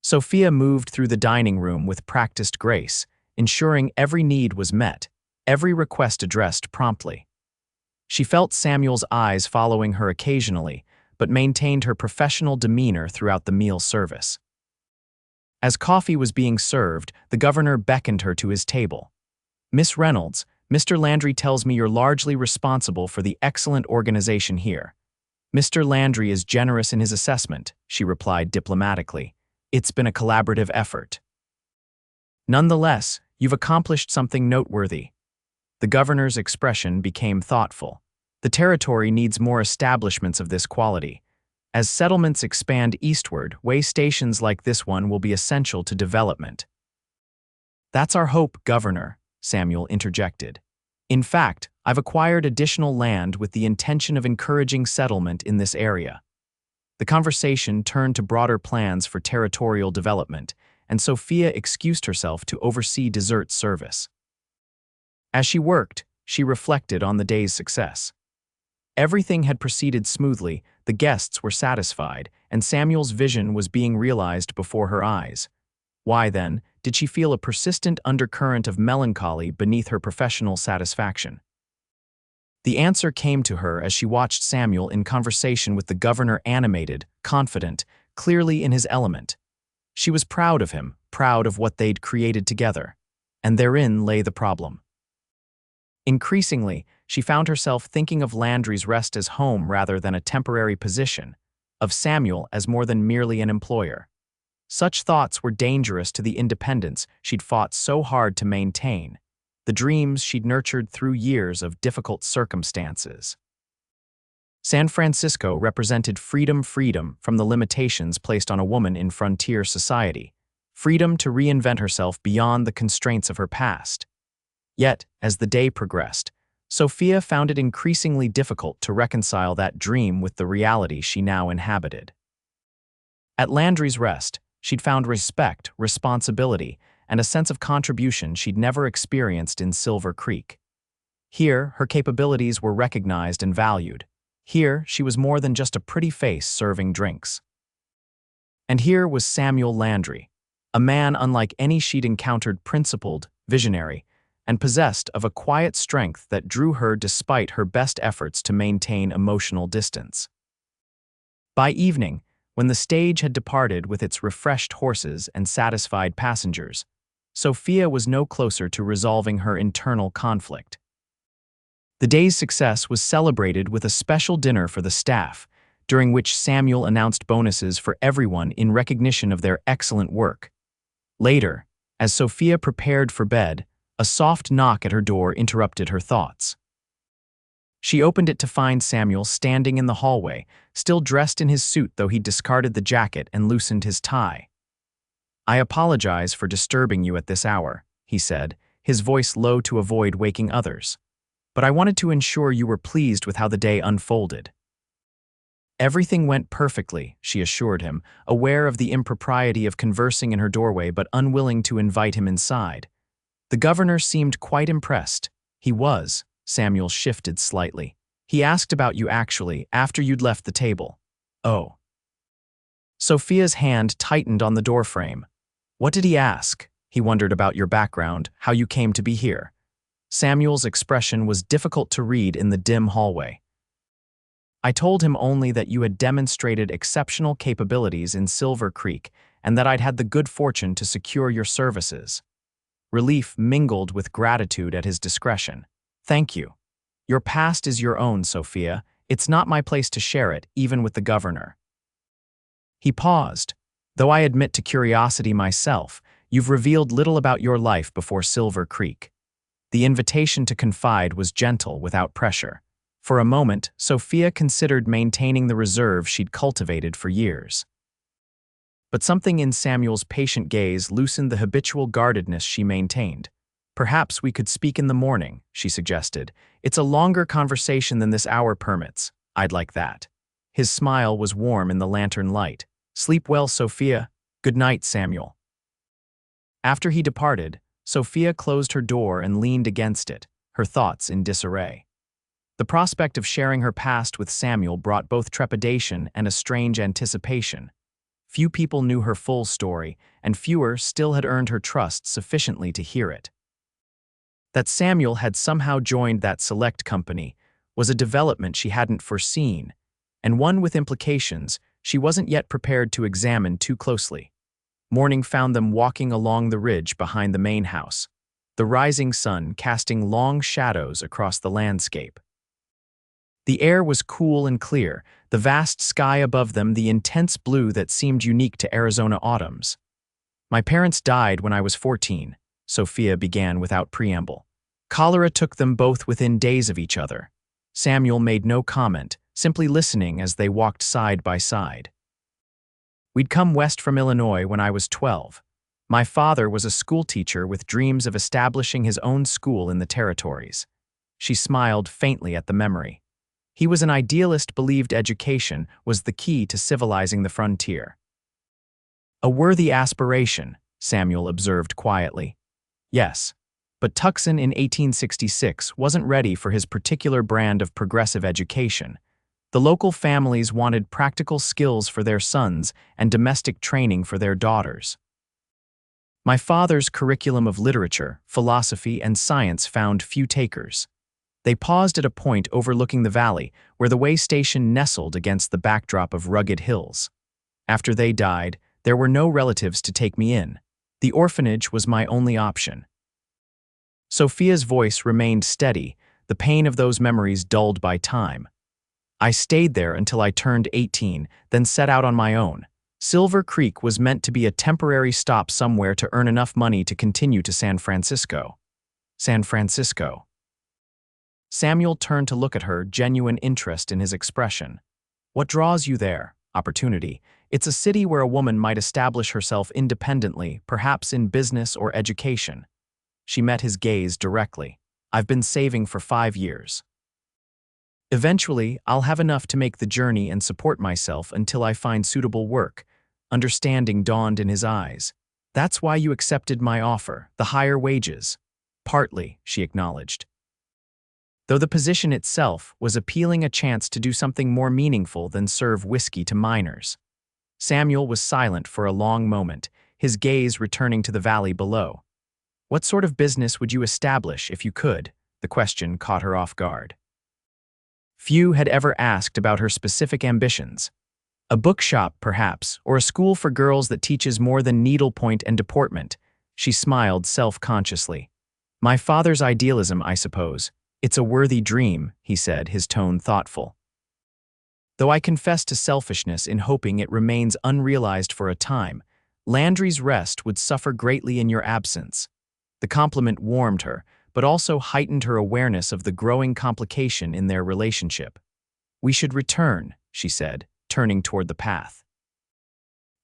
Sophia moved through the dining room with practiced grace, ensuring every need was met, every request addressed promptly. She felt Samuel's eyes following her occasionally, but maintained her professional demeanor throughout the meal service. As coffee was being served, the governor beckoned her to his table. "Miss Reynolds, Mr. Landry tells me you're largely responsible for the excellent organization here." "Mr. Landry is generous in his assessment," she replied diplomatically. "It's been a collaborative effort." "Nonetheless, you've accomplished something noteworthy." The governor's expression became thoughtful. "The territory needs more establishments of this quality. As settlements expand eastward, way stations like this one will be essential to development." "That's our hope, Governor," Samuel interjected. "In fact, I've acquired additional land with the intention of encouraging settlement in this area." The conversation turned to broader plans for territorial development, and Sophia excused herself to oversee dessert service. As she worked, she reflected on the day's success. Everything had proceeded smoothly, the guests were satisfied, and Samuel's vision was being realized before her eyes. Why, then, did she feel a persistent undercurrent of melancholy beneath her professional satisfaction? The answer came to her as she watched Samuel in conversation with the governor, animated, confident, clearly in his element. She was proud of him, proud of what they'd created together. And therein lay the problem. Increasingly, she found herself thinking of Landry's Rest as home rather than a temporary position, of Samuel as more than merely an employer. Such thoughts were dangerous to the independence she'd fought so hard to maintain, the dreams she'd nurtured through years of difficult circumstances. San Francisco represented freedom from the limitations placed on a woman in frontier society, freedom to reinvent herself beyond the constraints of her past. Yet, as the day progressed, Sophia found it increasingly difficult to reconcile that dream with the reality she now inhabited. At Landry's Rest, she'd found respect, responsibility, and a sense of contribution she'd never experienced in Silver Creek. Here, her capabilities were recognized and valued. Here, she was more than just a pretty face serving drinks. And here was Samuel Landry, a man unlike any she'd encountered, principled, visionary, and possessed of a quiet strength that drew her despite her best efforts to maintain emotional distance. By evening, when the stage had departed with its refreshed horses and satisfied passengers, Sophia was no closer to resolving her internal conflict. The day's success was celebrated with a special dinner for the staff, during which Samuel announced bonuses for everyone in recognition of their excellent work. Later, as Sophia prepared for bed, a soft knock at her door interrupted her thoughts. She opened it to find Samuel standing in the hallway, still dressed in his suit though he'd discarded the jacket and loosened his tie. "I apologize for disturbing you at this hour," he said, his voice low to avoid waking others. "But I wanted to ensure you were pleased with how the day unfolded." "Everything went perfectly," she assured him, aware of the impropriety of conversing in her doorway but unwilling to invite him inside. The governor seemed quite impressed. He was. Samuel shifted slightly. "He asked about you actually, after you'd left the table." "Oh." Sophia's hand tightened on the doorframe. "What did he ask?" "He wondered about your background, how you came to be here." Samuel's expression was difficult to read in the dim hallway. "I told him only that you had demonstrated exceptional capabilities in Silver Creek and that I'd had the good fortune to secure your services." Relief mingled with gratitude at his discretion. "Thank you. Your past is your own, Sophia. It's not my place to share it, even with the governor." He paused. "Though I admit to curiosity myself, you've revealed little about your life before Silver Creek." The invitation to confide was gentle, without pressure. For a moment, Sophia considered maintaining the reserve she'd cultivated for years. But something in Samuel's patient gaze loosened the habitual guardedness she maintained. "Perhaps we could speak in the morning," she suggested. "It's a longer conversation than this hour permits." "I'd like that." His smile was warm in the lantern light. "Sleep well, Sophia." "Good night, Samuel." After he departed, Sophia closed her door and leaned against it, her thoughts in disarray. The prospect of sharing her past with Samuel brought both trepidation and a strange anticipation. Few people knew her full story, and fewer still had earned her trust sufficiently to hear it. That Samuel had somehow joined that select company was a development she hadn't foreseen, and one with implications she wasn't yet prepared to examine too closely. Morning found them walking along the ridge behind the main house, the rising sun casting long shadows across the landscape. The air was cool and clear, the vast sky above them the intense blue that seemed unique to Arizona autumns. "My parents died when I was 14, Sophia began without preamble. "Cholera took them both within days of each other." Samuel made no comment, simply listening as they walked side by side. "We'd come west from Illinois when I was 12. My father was a schoolteacher with dreams of establishing his own school in the territories." She smiled faintly at the memory. "He was an idealist, believed education was the key to civilizing the frontier." "A worthy aspiration," Samuel observed quietly. "Yes, but Tucson in 1866 wasn't ready for his particular brand of progressive education. The local families wanted practical skills for their sons and domestic training for their daughters. My father's curriculum of literature, philosophy, and science found few takers." They paused at a point overlooking the valley, where the way station nestled against the backdrop of rugged hills. "After they died, there were no relatives to take me in. The orphanage was my only option." Sophia's voice remained steady, the pain of those memories dulled by time. "I stayed there until I turned 18, then set out on my own. Silver Creek was meant to be a temporary stop somewhere to earn enough money to continue to San Francisco." "San Francisco." Samuel turned to look at her, genuine interest in his expression. "What draws you there?" "Opportunity. It's a city where a woman might establish herself independently, perhaps in business or education." She met his gaze directly. "I've been saving for 5 years. Eventually, I'll have enough to make the journey and support myself until I find suitable work." Understanding dawned in his eyes. "That's why you accepted my offer, the higher wages." "Partly," she acknowledged. Though the position itself was appealing, a chance to do something more meaningful than serve whiskey to minors. Samuel was silent for a long moment, his gaze returning to the valley below. "What sort of business would you establish if you could?" The question caught her off guard. Few had ever asked about her specific ambitions. "A bookshop, perhaps, or a school for girls that teaches more than needlepoint and deportment." She smiled self-consciously. "My father's idealism, I suppose. It's a worthy dream," he said, his tone thoughtful. "Though I confess to selfishness in hoping it remains unrealized for a time. Landry's rest would suffer greatly in your absence." The compliment warmed her, but also heightened her awareness of the growing complication in their relationship. "We should return," she said, turning toward the path.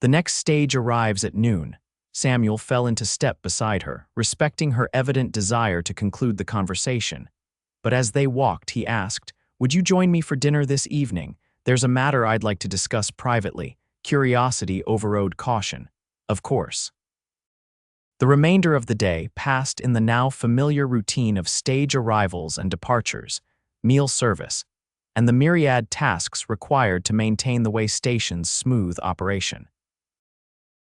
The next stage arrives at noon. Samuel fell into step beside her, respecting her evident desire to conclude the conversation. But as they walked, he asked, "Would you join me for dinner this evening? There's a matter I'd like to discuss privately." Curiosity overrode caution. Of course. The remainder of the day passed in the now familiar routine of stage arrivals and departures, meal service, and the myriad tasks required to maintain the way station's smooth operation.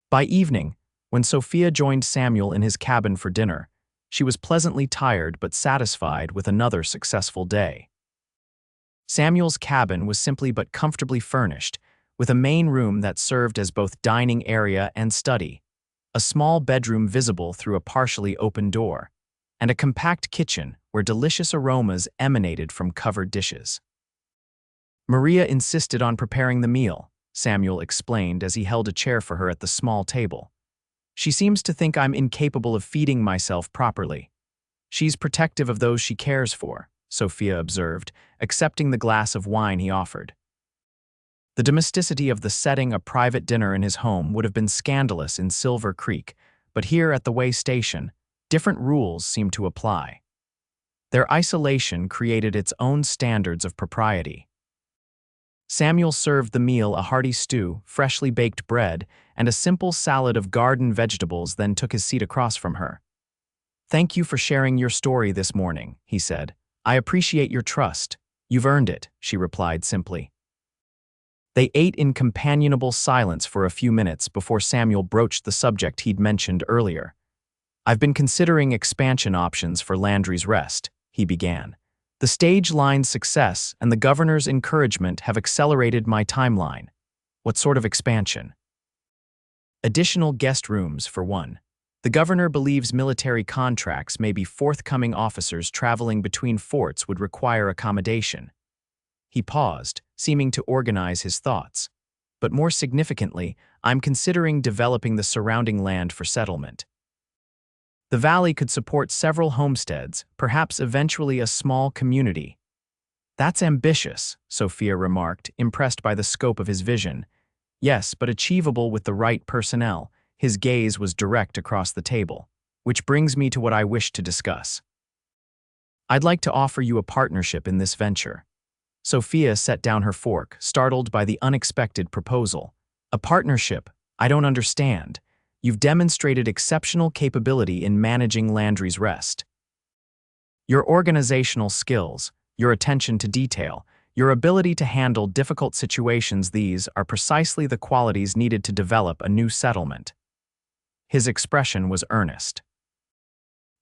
By evening, when Sophia joined Samuel in his cabin for dinner, she was pleasantly tired but satisfied with another successful day. Samuel's cabin was simply but comfortably furnished, with a main room that served as both dining area and study, a small bedroom visible through a partially open door, and a compact kitchen where delicious aromas emanated from covered dishes. "Maria insisted on preparing the meal," Samuel explained as he held a chair for her at the small table. "She seems to think I'm incapable of feeding myself properly. She's protective of those she cares for," Sophia observed, accepting the glass of wine he offered. The domesticity of the setting a private dinner in his home would have been scandalous in Silver Creek, but here at the way station, different rules seemed to apply. Their isolation created its own standards of propriety. Samuel served the meal a hearty stew, freshly baked bread, and a simple salad of garden vegetables, then took his seat across from her. "Thank you for sharing your story this morning," he said. "I appreciate your trust. You've earned it," she replied simply. They ate in companionable silence for a few minutes before Samuel broached the subject he'd mentioned earlier. "I've been considering expansion options for Landry's Rest," he began. "The stage line's success and the governor's encouragement have accelerated my timeline." "What sort of expansion?" "Additional guest rooms, for one. The governor believes military contracts may be forthcoming. Officers traveling between forts would require accommodation." He paused, seeming to organize his thoughts. "But more significantly, I'm considering developing the surrounding land for settlement. The valley could support several homesteads, perhaps eventually a small community." "That's ambitious," Sophia remarked, impressed by the scope of his vision. "Yes, but achievable with the right personnel." His gaze was direct across the table. "Which brings me to what I wish to discuss. I'd like to offer you a partnership in this venture." Sophia set down her fork, startled by the unexpected proposal. "A partnership? I don't understand. You've demonstrated exceptional capability in managing Landry's Rest. Your organizational skills, your attention to detail, your ability to handle difficult situations, these are precisely the qualities needed to develop a new settlement." His expression was earnest.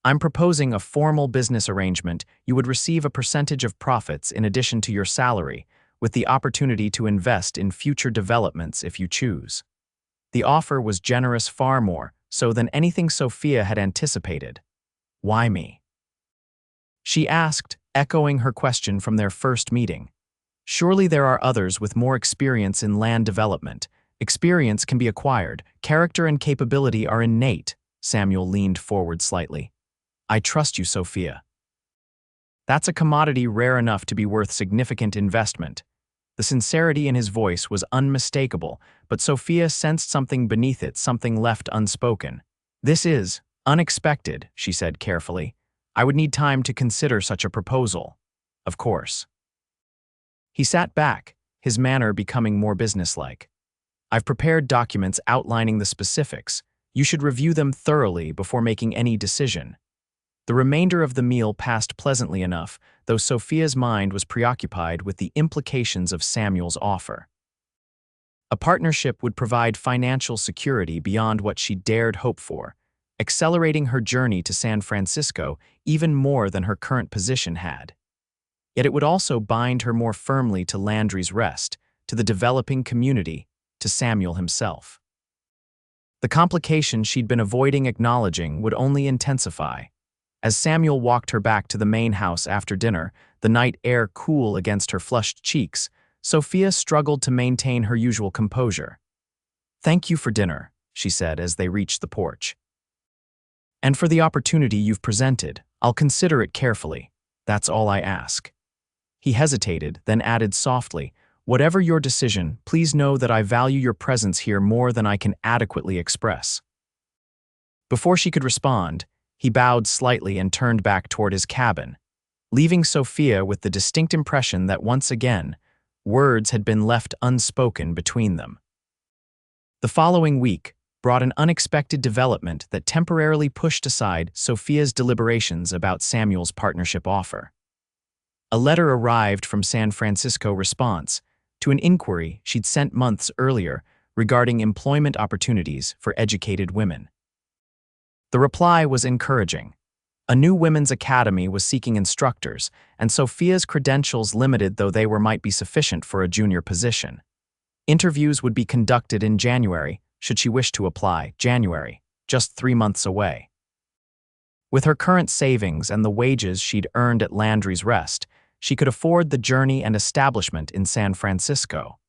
"I'm proposing a formal business arrangement. You would receive a percentage of profits in addition to your salary, with the opportunity to invest in future developments if you choose." The offer was generous, far more so than anything Sophia had anticipated. "Why me?" she asked, echoing her question from their first meeting. "Surely there are others with more experience in land development. Experience can be acquired. Character and capability are innate." Samuel leaned forward slightly. "I trust you, Sophia." That's a commodity rare enough to be worth significant investment. The sincerity in his voice was unmistakable, but Sophia sensed something beneath it, something left unspoken. "This is unexpected," she said carefully. "I would need time to consider such a proposal." "Of course." He sat back, his manner becoming more businesslike. "I've prepared documents outlining the specifics. You should review them thoroughly before making any decision." The remainder of the meal passed pleasantly enough, though Sophia's mind was preoccupied with the implications of Samuel's offer. A partnership would provide financial security beyond what she dared hope for, accelerating her journey to San Francisco even more than her current position had. Yet it would also bind her more firmly to Landry's Rest, to the developing community, to Samuel himself. The complication she'd been avoiding acknowledging would only intensify. As Samuel walked her back to the main house after dinner, the night air cool against her flushed cheeks, Sophia struggled to maintain her usual composure. "Thank you for dinner," she said as they reached the porch. "And for the opportunity you've presented. I'll consider it carefully. That's all I ask." He hesitated, then added softly, "Whatever your decision, please know that I value your presence here more than I can adequately express." Before she could respond, he bowed slightly and turned back toward his cabin, leaving Sophia with the distinct impression that once again, words had been left unspoken between them. The following week brought an unexpected development that temporarily pushed aside Sophia's deliberations about Samuel's partnership offer. A letter arrived from San Francisco response to an inquiry she'd sent months earlier regarding employment opportunities for educated women. The reply was encouraging. A new women's academy was seeking instructors, and Sophia's credentials, limited though they were, might be sufficient for a junior position. Interviews would be conducted in January, should she wish to apply. January, just 3 months away. With her current savings and the wages she'd earned at Landry's Rest, she could afford the journey and establishment in San Francisco.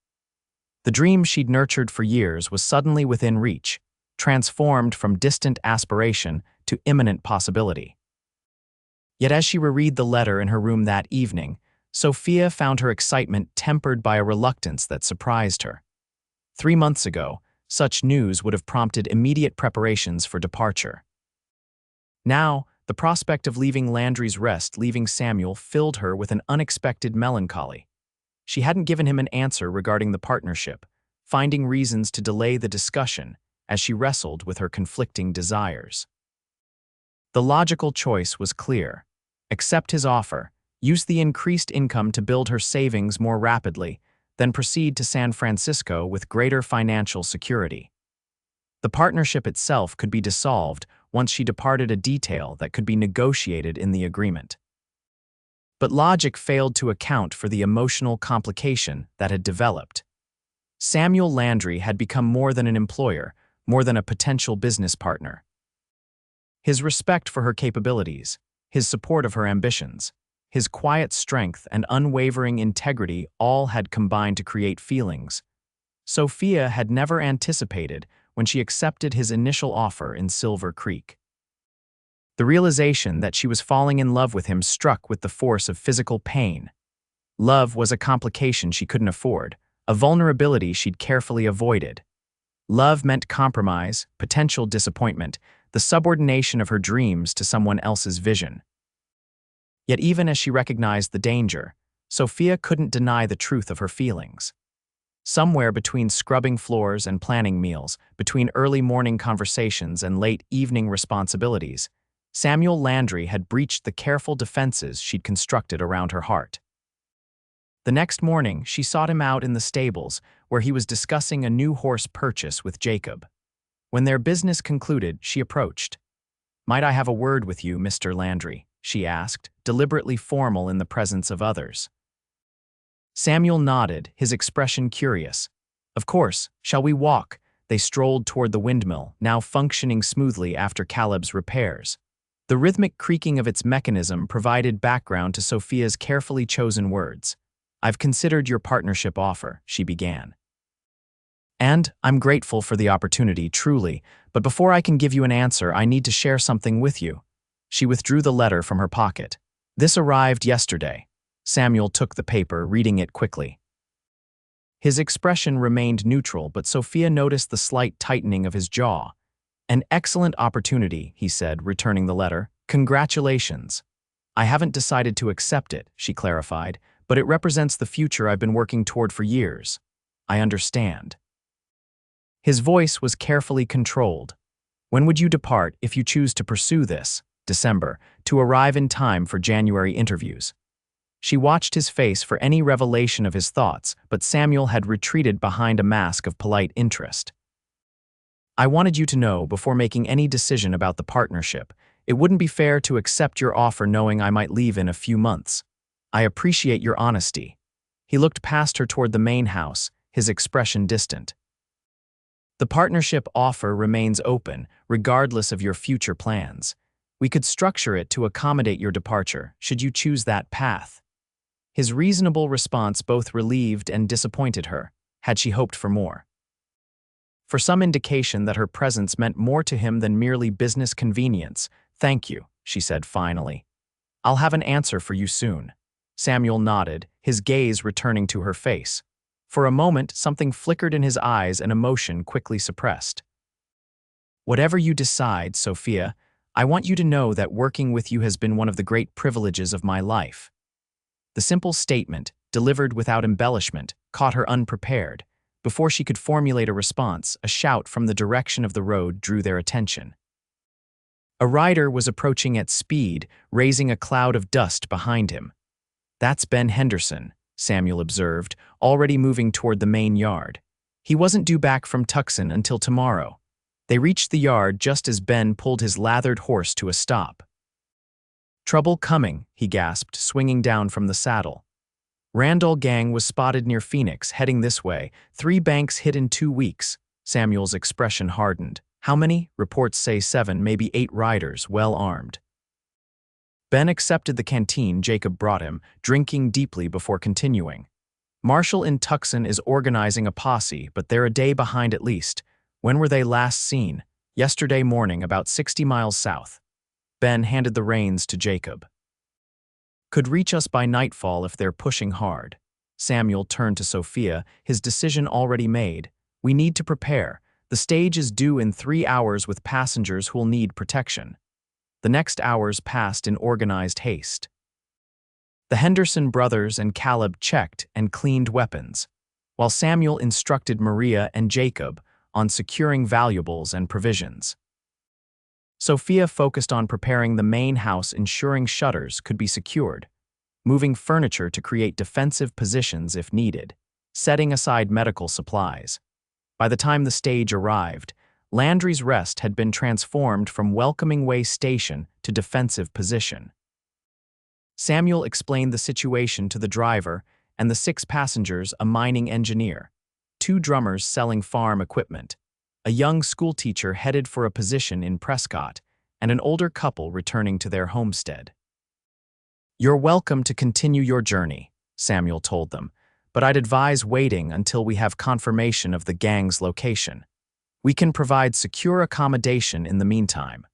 The dream she'd nurtured for years was suddenly within reach, transformed from distant aspiration to imminent possibility. Yet as she reread the letter in her room that evening, Sophia found her excitement tempered by a reluctance that surprised her. 3 months ago, such news would have prompted immediate preparations for departure. Now, the prospect of leaving Landry's Rest, leaving Samuel, filled her with an unexpected melancholy. She hadn't given him an answer regarding the partnership, finding reasons to delay the discussion as she wrestled with her conflicting desires. The logical choice was clear. Accept his offer, use the increased income to build her savings more rapidly, then proceed to San Francisco with greater financial security. The partnership itself could be dissolved once she departed, a detail that could be negotiated in the agreement. But logic failed to account for the emotional complication that had developed. Samuel Landry had become more than an employer, more than a potential business partner. His respect for her capabilities, his support of her ambitions, his quiet strength and unwavering integrity all had combined to create feelings Sophia had never anticipated when she accepted his initial offer in Silver Creek. The realization that she was falling in love with him struck with the force of physical pain. Love was a complication she couldn't afford, a vulnerability she'd carefully avoided. Love meant compromise, potential disappointment, the subordination of her dreams to someone else's vision. Yet even as she recognized the danger, Sophia couldn't deny the truth of her feelings. Somewhere between scrubbing floors and planning meals, between early morning conversations and late evening responsibilities, Samuel Landry had breached the careful defenses she'd constructed around her heart. The next morning, she sought him out in the stables, where he was discussing a new horse purchase with Jacob. When their business concluded, she approached. "Might I have a word with you, Mr. Landry?" she asked, deliberately formal in the presence of others. Samuel nodded, his expression curious. "Of course, shall we walk?" They strolled toward the windmill, now functioning smoothly after Caleb's repairs. The rhythmic creaking of its mechanism provided background to Sophia's carefully chosen words. "I've considered your partnership offer," she began. "And I'm grateful for the opportunity, truly, but before I can give you an answer, I need to share something with you." She withdrew the letter from her pocket. "This arrived yesterday." Samuel took the paper, reading it quickly. His expression remained neutral, but Sophia noticed the slight tightening of his jaw. "An excellent opportunity," he said, returning the letter. "Congratulations." "I haven't decided to accept it," she clarified, "but it represents the future I've been working toward for years." "I understand." His voice was carefully controlled. "When would you depart if you choose to pursue this?" "December, to arrive in time for January interviews." She watched his face for any revelation of his thoughts, but Samuel had retreated behind a mask of polite interest. "I wanted you to know, before making any decision about the partnership, it wouldn't be fair to accept your offer knowing I might leave in a few months. I appreciate your honesty." He looked past her toward the main house, his expression distant. "The partnership offer remains open, regardless of your future plans. We could structure it to accommodate your departure, should you choose that path." His reasonable response both relieved and disappointed her. Had she hoped for more? For some indication that her presence meant more to him than merely business convenience. "Thank you," she said finally. "I'll have an answer for you soon." Samuel nodded, his gaze returning to her face. For a moment, something flickered in his eyes and emotion quickly suppressed. "Whatever you decide, Sophia, I want you to know that working with you has been one of the great privileges of my life." The simple statement, delivered without embellishment, caught her unprepared. Before she could formulate a response, a shout from the direction of the road drew their attention. A rider was approaching at speed, raising a cloud of dust behind him. "That's Ben Henderson," Samuel observed, already moving toward the main yard. He wasn't due back from Tucson until tomorrow. They reached the yard just as Ben pulled his lathered horse to a stop. "Trouble coming," he gasped, swinging down from the saddle. "Randall gang was spotted near Phoenix, heading this way. 3 banks hit in 2 weeks." Samuel's expression hardened. "How many?" "Reports say 7, maybe 8 riders, well armed." Ben accepted the canteen Jacob brought him, drinking deeply before continuing. "Marshall in Tucson is organizing a posse, but they're a day behind at least. When were they last seen?" "Yesterday morning, about 60 miles south." Ben handed the reins to Jacob. "Could reach us by nightfall if they're pushing hard." Samuel turned to Sophia, his decision already made. "We need to prepare. The stage is due in 3 hours with passengers who'll need protection." The next hours passed in organized haste. The Henderson brothers and Caleb checked and cleaned weapons, while Samuel instructed Maria and Jacob on securing valuables and provisions. Sophia focused on preparing the main house, ensuring shutters could be secured, moving furniture to create defensive positions if needed, setting aside medical supplies. By the time the stage arrived, Landry's Rest had been transformed from welcoming way station to defensive position. Samuel explained the situation to the driver and the 6 passengers, a mining engineer, 2 drummers selling farm equipment, a young schoolteacher headed for a position in Prescott, and an older couple returning to their homestead. "You're welcome to continue your journey," Samuel told them, "but I'd advise waiting until we have confirmation of the gang's location. We can provide secure accommodation in the meantime."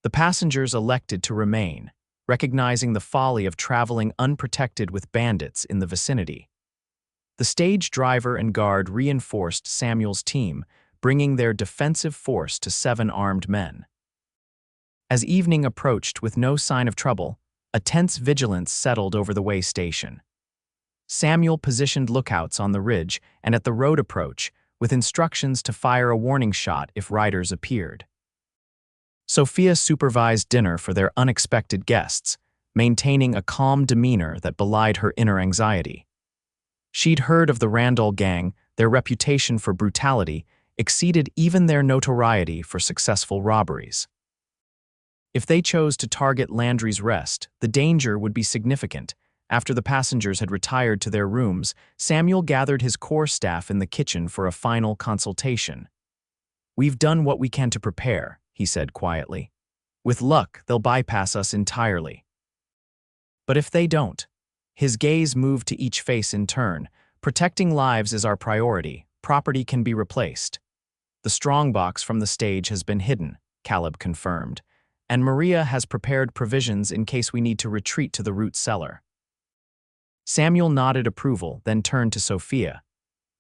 The passengers elected to remain, recognizing the folly of traveling unprotected with bandits in the vicinity. The stage driver and guard reinforced Samuel's team, bringing their defensive force to 7 armed men. As evening approached with no sign of trouble, a tense vigilance settled over the way station. Samuel positioned lookouts on the ridge and at the road approach, with instructions to fire a warning shot if riders appeared. Sophia supervised dinner for their unexpected guests, maintaining a calm demeanor that belied her inner anxiety. She'd heard of the Randall gang. Their reputation for brutality exceeded even their notoriety for successful robberies. If they chose to target Landry's Rest, the danger would be significant. After the passengers had retired to their rooms, Samuel gathered his core staff in the kitchen for a final consultation. "We've done what we can to prepare," he said quietly. "With luck, they'll bypass us entirely." "But if they don't?" His gaze moved to each face in turn. "Protecting lives is our priority. Property can be replaced." "The strongbox from the stage has been hidden," Caleb confirmed, "and Maria has prepared provisions in case we need to retreat to the root cellar." Samuel nodded approval, then turned to Sophia.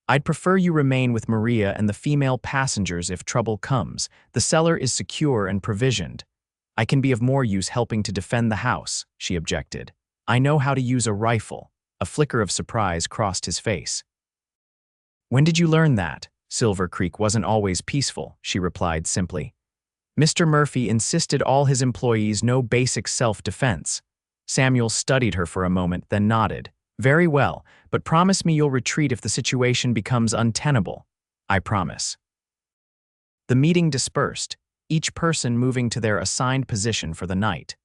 "I'd prefer you remain with Maria and the female passengers if trouble comes. The cellar is secure and provisioned." "I can be of more use helping to defend the house," she objected. "I know how to use a rifle." A flicker of surprise crossed his face. "When did you learn that?" "Silver Creek wasn't always peaceful," she replied simply. "Mr. Murphy insisted all his employees know basic self-defense." Samuel studied her for a moment, then nodded. "Very well, but promise me you'll retreat if the situation becomes untenable." "I promise." The meeting dispersed, each person moving to their assigned position for the night.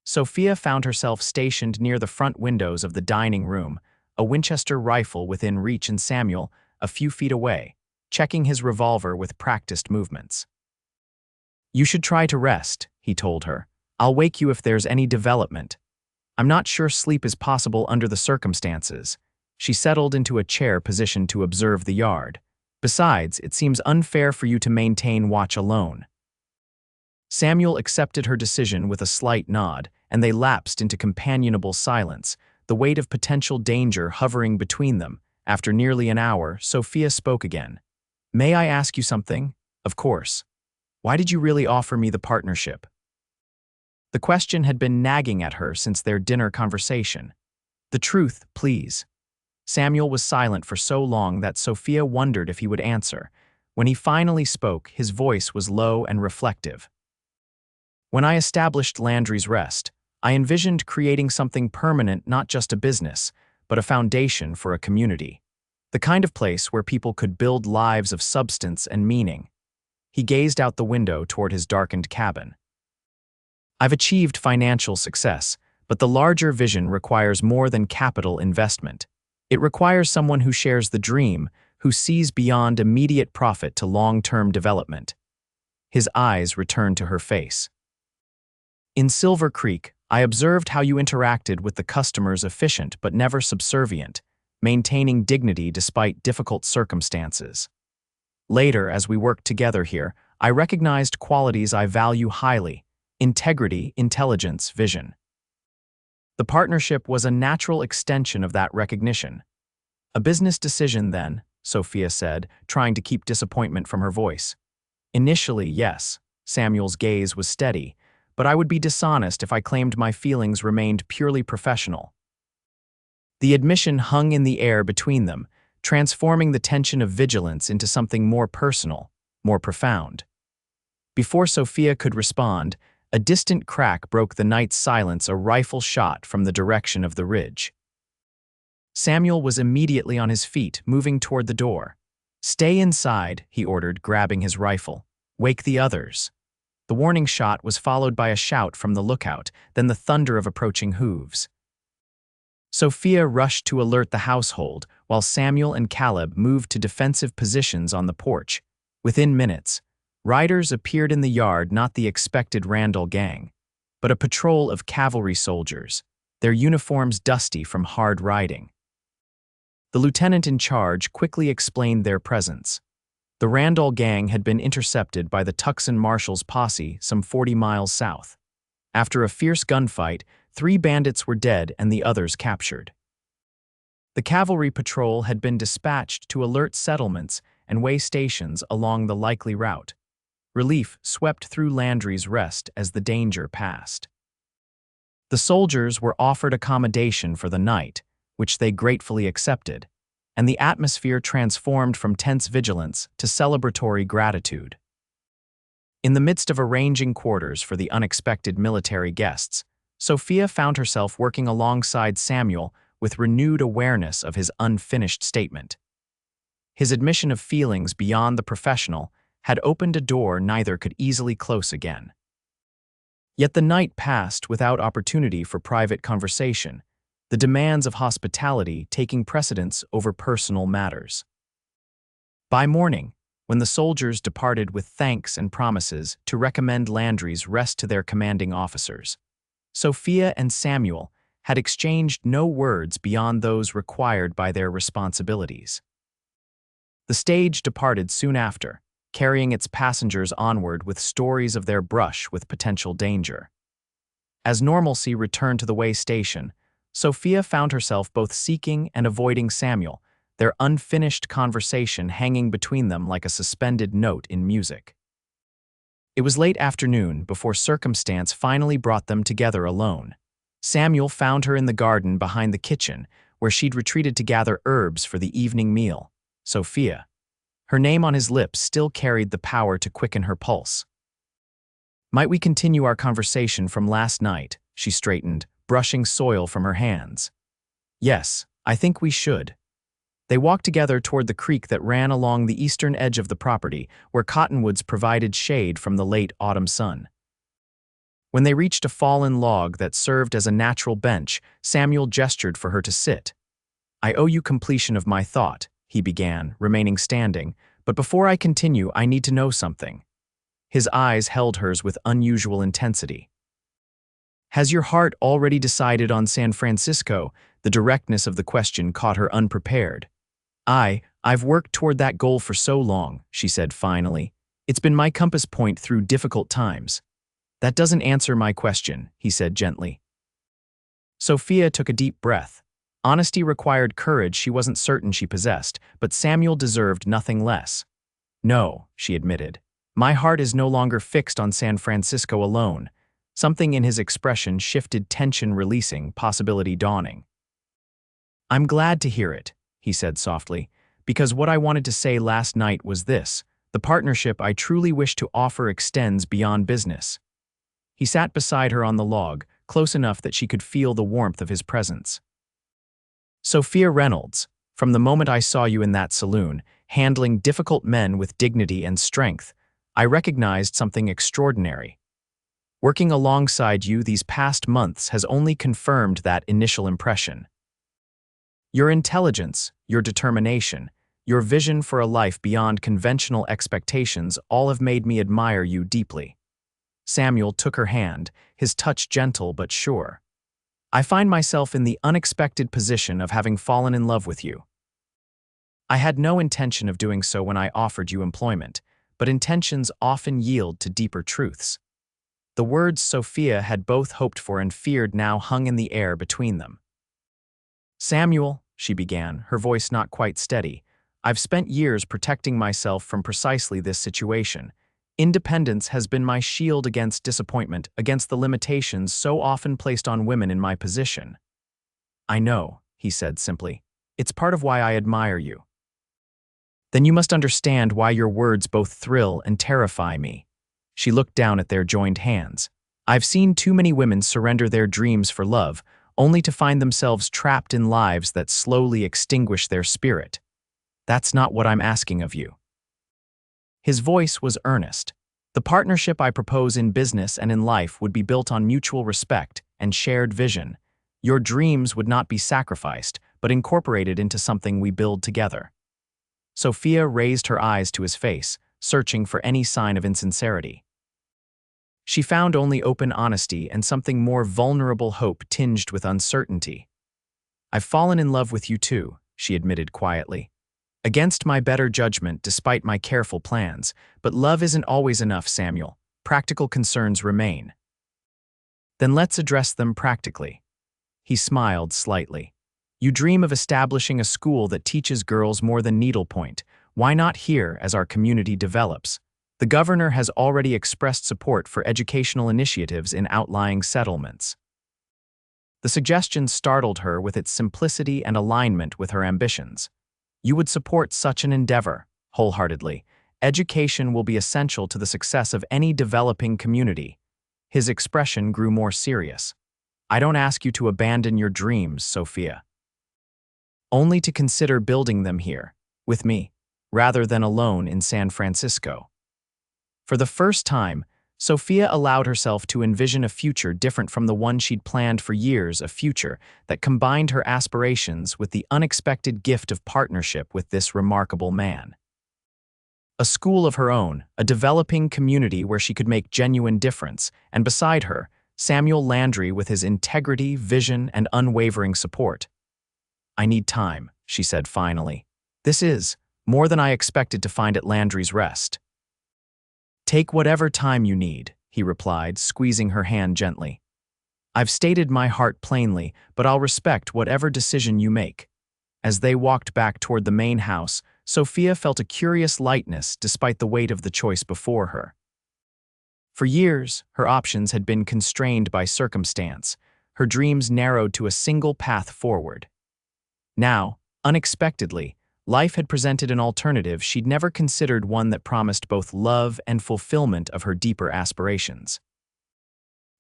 Sophia found herself stationed near the front windows of the dining room, a Winchester rifle within reach and Samuel, a few feet away, checking his revolver with practiced movements. "You should try to rest," he told her. "I'll wake you if there's any development." "I'm not sure sleep is possible under the circumstances." She settled into a chair position to observe the yard. "Besides, it seems unfair for you to maintain watch alone." Samuel accepted her decision with a slight nod, and they lapsed into companionable silence, the weight of potential danger hovering between them. After nearly an hour, Sophia spoke again. "May I ask you something?" "Of course." "Why did you really offer me the partnership?" The question had been nagging at her since their dinner conversation. "The truth, please." Samuel was silent for so long that Sophia wondered if he would answer. When he finally spoke, his voice was low and reflective. "When I established Landry's Rest, I envisioned creating something permanent, not just a business, but a foundation for a community. The kind of place where people could build lives of substance and meaning." He gazed out the window toward his darkened cabin. "I've achieved financial success, but the larger vision requires more than capital investment. It requires someone who shares the dream, who sees beyond immediate profit to long-term development." His eyes returned to her face. "In Silver Creek, I observed how you interacted with the customers, efficient but never subservient, maintaining dignity despite difficult circumstances. Later, as we worked together here, I recognized qualities I value highly: integrity, intelligence, vision. The partnership was a natural extension of that recognition." "A business decision, then," Sophia said, trying to keep disappointment from her voice. "Initially, yes." Samuel's gaze was steady, "but I would be dishonest if I claimed my feelings remained purely professional." The admission hung in the air between them, transforming the tension of vigilance into something more personal, more profound. Before Sophia could respond, a distant crack broke the night's silence, a rifle shot from the direction of the ridge. Samuel was immediately on his feet, moving toward the door. "Stay inside," he ordered, grabbing his rifle. "Wake the others." The warning shot was followed by a shout from the lookout, then the thunder of approaching hooves. Sophia rushed to alert the household, while Samuel and Caleb moved to defensive positions on the porch. Within minutes, riders appeared in the yard, not the expected Randall gang, but a patrol of cavalry soldiers, their uniforms dusty from hard riding. The lieutenant in charge quickly explained their presence. The Randall gang had been intercepted by the Tucson Marshal's posse some 40 miles south. After a fierce gunfight, 3 bandits were dead and the others captured. The cavalry patrol had been dispatched to alert settlements and way stations along the likely route. Relief swept through Landry's Rest as the danger passed. The soldiers were offered accommodation for the night, which they gratefully accepted, and the atmosphere transformed from tense vigilance to celebratory gratitude. In the midst of arranging quarters for the unexpected military guests, Sophia found herself working alongside Samuel with renewed awareness of his unfinished statement. His admission of feelings beyond the professional had opened a door neither could easily close again. Yet the night passed without opportunity for private conversation, the demands of hospitality taking precedence over personal matters. By morning, when the soldiers departed with thanks and promises to recommend Landry's Rest to their commanding officers, Sophia and Samuel had exchanged no words beyond those required by their responsibilities. The stage departed soon after, carrying its passengers onward with stories of their brush with potential danger. As normalcy returned to the way station, Sophia found herself both seeking and avoiding Samuel, their unfinished conversation hanging between them like a suspended note in music. It was late afternoon before circumstance finally brought them together alone. Samuel found her in the garden behind the kitchen, where she'd retreated to gather herbs for the evening meal. Sophia. Her name on his lips still carried the power to quicken her pulse. "Might we continue our conversation from last night?" she straightened, brushing soil from her hands. "Yes, I think we should." They walked together toward the creek that ran along the eastern edge of the property, where cottonwoods provided shade from the late autumn sun. When they reached a fallen log that served as a natural bench, Samuel gestured for her to sit. "I owe you completion of my thought," he began, remaining standing, "but before I continue, I need to know something." His eyes held hers with unusual intensity. "Has your heart already decided on San Francisco?" The directness of the question caught her unprepared. I've worked toward that goal for so long," she said finally. "It's been my compass point through difficult times." That doesn't answer my question, he said gently. Sophia took a deep breath. Honesty required courage she wasn't certain she possessed, but Samuel deserved nothing less. No, she admitted. My heart is no longer fixed on San Francisco alone. Something in his expression shifted, tension releasing, possibility dawning. I'm glad to hear it, he said softly, because what I wanted to say last night was this: the partnership I truly wish to offer extends beyond business. He sat beside her on the log, close enough that she could feel the warmth of his presence. Sophia Reynolds, from the moment I saw you in that saloon, handling difficult men with dignity and strength, I recognized something extraordinary. Working alongside you these past months has only confirmed that initial impression. Your intelligence, your determination, your vision for a life beyond conventional expectations all have made me admire you deeply. Samuel took her hand, his touch gentle but sure. I find myself in the unexpected position of having fallen in love with you. I had no intention of doing so when I offered you employment, but intentions often yield to deeper truths. The words Sophia had both hoped for and feared now hung in the air between them. Samuel, she began, her voice not quite steady, I've spent years protecting myself from precisely this situation. Independence has been my shield against disappointment, against the limitations so often placed on women in my position. I know, he said simply. It's part of why I admire you. Then you must understand why your words both thrill and terrify me. She looked down at their joined hands. I've seen too many women surrender their dreams for love, only to find themselves trapped in lives that slowly extinguish their spirit. That's not what I'm asking of you. His voice was earnest. The partnership I propose in business and in life would be built on mutual respect and shared vision. Your dreams would not be sacrificed, but incorporated into something we build together. Sophia raised her eyes to his face, searching for any sign of insincerity. She found only open honesty and something more vulnerable hope tinged with uncertainty. I've fallen in love with you too, she admitted quietly. Against my better judgment despite my careful plans, but love isn't always enough, Samuel. Practical concerns remain. Then let's address them practically. He smiled slightly. You dream of establishing a school that teaches girls more than needlepoint. Why not here as our community develops? The governor has already expressed support for educational initiatives in outlying settlements. The suggestion startled her with its simplicity and alignment with her ambitions. You would support such an endeavor, wholeheartedly. Education will be essential to the success of any developing community. His expression grew more serious. I don't ask you to abandon your dreams, Sophia. Only to consider building them here, with me, rather than alone in San Francisco. For the first time, Sophia allowed herself to envision a future different from the one she'd planned for years, a future that combined her aspirations with the unexpected gift of partnership with this remarkable man. A school of her own, a developing community where she could make genuine difference, and beside her, Samuel Landry with his integrity, vision, and unwavering support. I need time, she said finally. This is more than I expected to find at Landry's Rest. Take whatever time you need, he replied, squeezing her hand gently. I've stated my heart plainly, but I'll respect whatever decision you make. As they walked back toward the main house, Sophia felt a curious lightness despite the weight of the choice before her. For years, her options had been constrained by circumstance, her dreams narrowed to a single path forward. Now, unexpectedly, life had presented an alternative she'd never considered, one that promised both love and fulfillment of her deeper aspirations.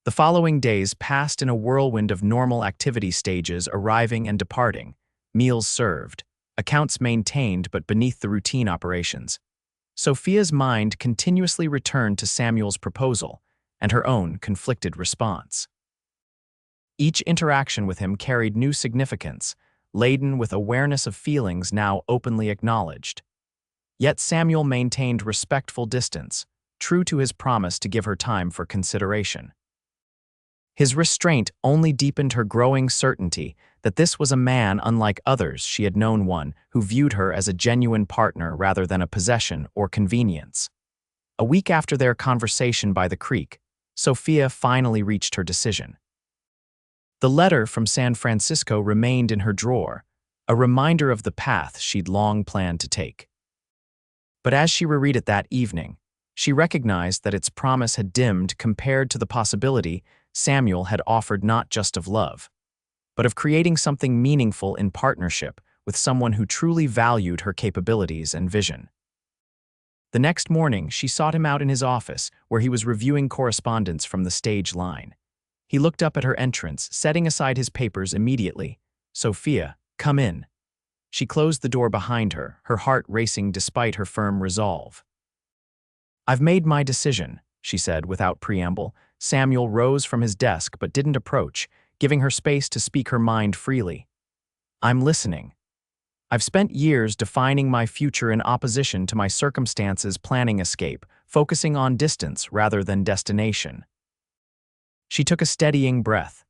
The following days passed in a whirlwind of normal activity stages arriving and departing, meals served, accounts maintained but beneath the routine operations. Sophia's mind continuously returned to Samuel's proposal and her own conflicted response. Each interaction with him carried new significance, laden with awareness of feelings now openly acknowledged. Yet Samuel maintained respectful distance, true to his promise to give her time for consideration. His restraint only deepened her growing certainty that this was a man unlike others she had known, one who viewed her as a genuine partner rather than a possession or convenience. A week after their conversation by the creek, Sophia finally reached her decision. The letter from San Francisco remained in her drawer, a reminder of the path she'd long planned to take. But as she reread it that evening, she recognized that its promise had dimmed compared to the possibility Samuel had offered not just of love, but of creating something meaningful in partnership with someone who truly valued her capabilities and vision. The next morning, she sought him out in his office, where he was reviewing correspondence from the stage line. He looked up at her entrance, setting aside his papers immediately. "Sophia, come in." She closed the door behind her, her heart racing despite her firm resolve. "I've made my decision," she said without preamble. Samuel rose from his desk but didn't approach, giving her space to speak her mind freely. "I'm listening. I've spent years defining my future in opposition to my circumstances planning escape, focusing on distance rather than destination." She took a steadying breath.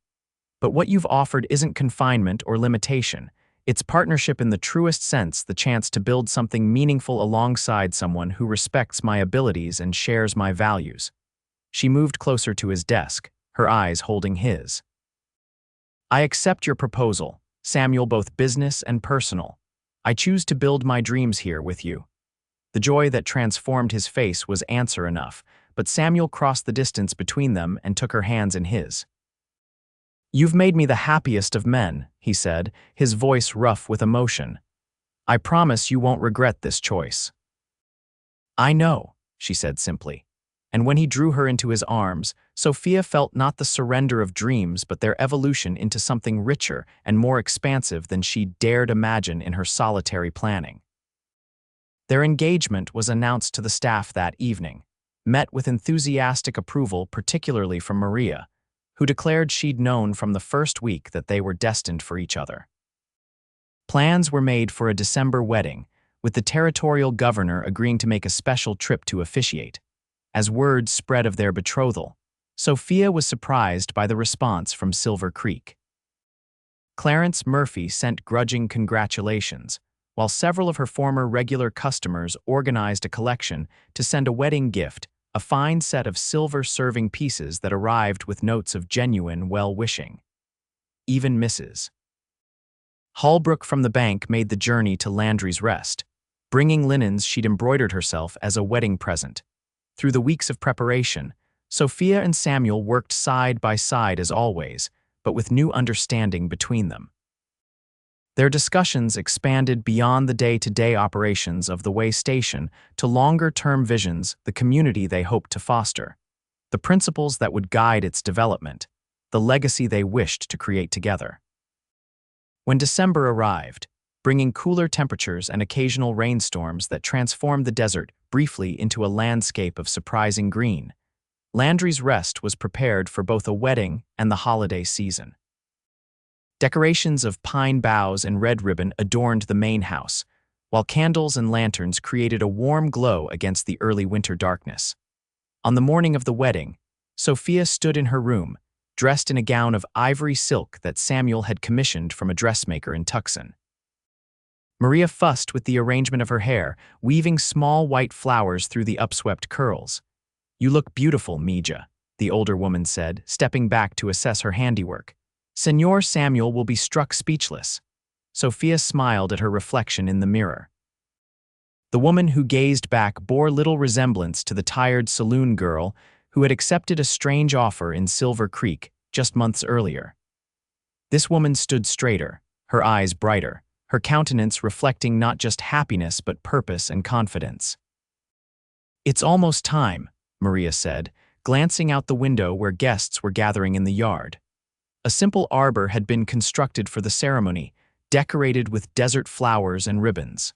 "But what you've offered isn't confinement or limitation. It's partnership in the truest sense, the chance to build something meaningful alongside someone who respects my abilities and shares my values." She moved closer to his desk, her eyes holding his. "I accept your proposal, Samuel, both business and personal. I choose to build my dreams here with you." The joy that transformed his face was answer enough, but Samuel crossed the distance between them and took her hands in his. "You've made me the happiest of men," he said, his voice rough with emotion. "I promise you won't regret this choice." "I know," she said simply. And when he drew her into his arms, Sophia felt not the surrender of dreams but their evolution into something richer and more expansive than she dared imagine in her solitary planning. Their engagement was announced to the staff that evening, met with enthusiastic approval particularly from Maria, who declared she'd known from the first week that they were destined for each other. Plans were made for a December wedding, with the territorial governor agreeing to make a special trip to officiate. As word spread of their betrothal, Sophia was surprised by the response from Silver Creek. Clarence Murphy sent grudging congratulations, while several of her former regular customers organized a collection to send a wedding gift, a fine set of silver serving pieces that arrived with notes of genuine well-wishing. Even Mrs. Holbrook from the bank made the journey to Landry's Rest, bringing linens she'd embroidered herself as a wedding present. Through the weeks of preparation, Sophia and Samuel worked side by side as always, but with new understanding between them. Their discussions expanded beyond the day-to-day operations of the way station to longer-term visions, the community they hoped to foster, the principles that would guide its development, the legacy they wished to create together. When December arrived, bringing cooler temperatures and occasional rainstorms that transformed the desert briefly into a landscape of surprising green, Landry's Rest was prepared for both a wedding and the holiday season. Decorations of pine boughs and red ribbon adorned the main house, while candles and lanterns created a warm glow against the early winter darkness. On the morning of the wedding, Sophia stood in her room, dressed in a gown of ivory silk that Samuel had commissioned from a dressmaker in Tucson. Maria fussed with the arrangement of her hair, weaving small white flowers through the upswept curls. "You look beautiful, Mija," the older woman said, stepping back to assess her handiwork. "Senor Samuel will be struck speechless." Sophia smiled at her reflection in the mirror. The woman who gazed back bore little resemblance to the tired saloon girl who had accepted a strange offer in Silver Creek just months earlier. This woman stood straighter, her eyes brighter, her countenance reflecting not just happiness but purpose and confidence. "It's almost time," Maria said, glancing out the window where guests were gathering in the yard. A simple arbor had been constructed for the ceremony, decorated with desert flowers and ribbons.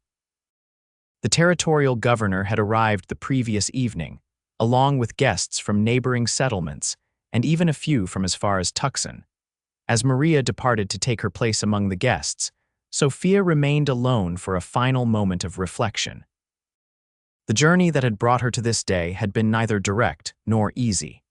The territorial governor had arrived the previous evening, along with guests from neighboring settlements, and even a few from as far as Tucson. As Maria departed to take her place among the guests, Sophia remained alone for a final moment of reflection. The journey that had brought her to this day had been neither direct nor easy.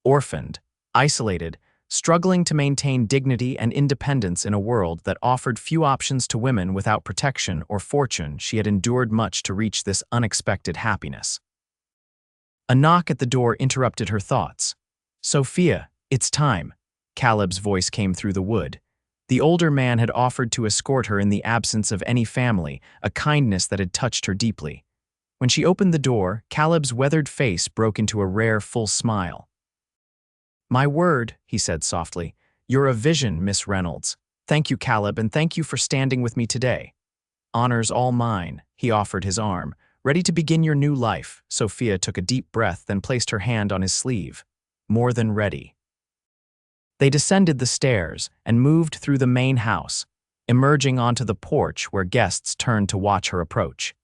Orphaned, isolated, struggling to maintain dignity and independence in a world that offered few options to women without protection or fortune, she had endured much to reach this unexpected happiness. A knock at the door interrupted her thoughts. Sophia, it's time. Caleb's voice came through the wood. The older man had offered to escort her in the absence of any family, a kindness that had touched her deeply. When she opened the door, Caleb's weathered face broke into a rare, full smile. "My word," he said softly. "You're a vision, Miss Reynolds. Thank you, Caleb, and thank you for standing with me today." "Honor's all mine," he offered his arm. "Ready to begin your new life." Sophia took a deep breath, then placed her hand on his sleeve. "More than ready." They descended the stairs and moved through the main house, emerging onto the porch where guests turned to watch her approach.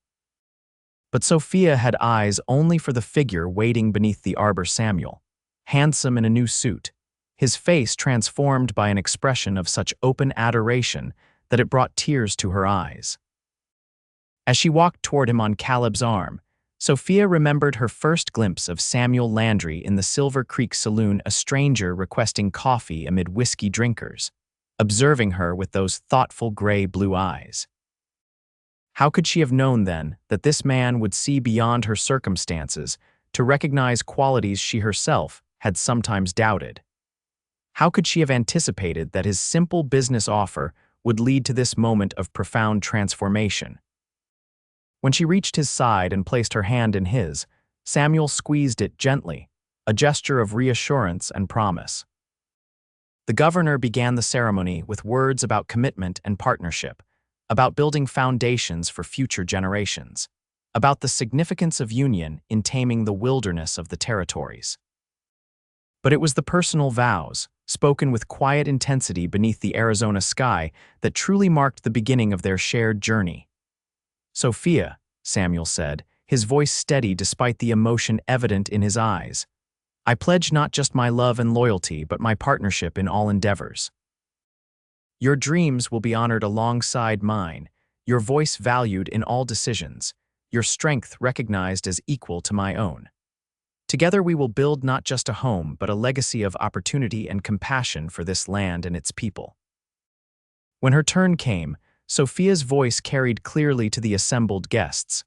But Sophia had eyes only for the figure waiting beneath the arbor. Samuel, handsome in a new suit, his face transformed by an expression of such open adoration that it brought tears to her eyes. As she walked toward him on Caleb's arm, Sophia remembered her first glimpse of Samuel Landry in the Silver Creek saloon, a stranger requesting coffee amid whiskey drinkers, observing her with those thoughtful gray-blue eyes. How could she have known then that this man would see beyond her circumstances to recognize qualities she herself had sometimes doubted? How could she have anticipated that his simple business offer would lead to this moment of profound transformation? When she reached his side and placed her hand in his, Samuel squeezed it gently, a gesture of reassurance and promise. The governor began the ceremony with words about commitment and partnership, about building foundations for future generations, about the significance of union in taming the wilderness of the territories. But it was the personal vows, spoken with quiet intensity beneath the Arizona sky, that truly marked the beginning of their shared journey. "Sophia," Samuel said, his voice steady despite the emotion evident in his eyes, "I pledge not just my love and loyalty, but my partnership in all endeavors. Your dreams will be honored alongside mine, your voice valued in all decisions, your strength recognized as equal to my own. Together we will build not just a home, but a legacy of opportunity and compassion for this land and its people." When her turn came, Sophia's voice carried clearly to the assembled guests.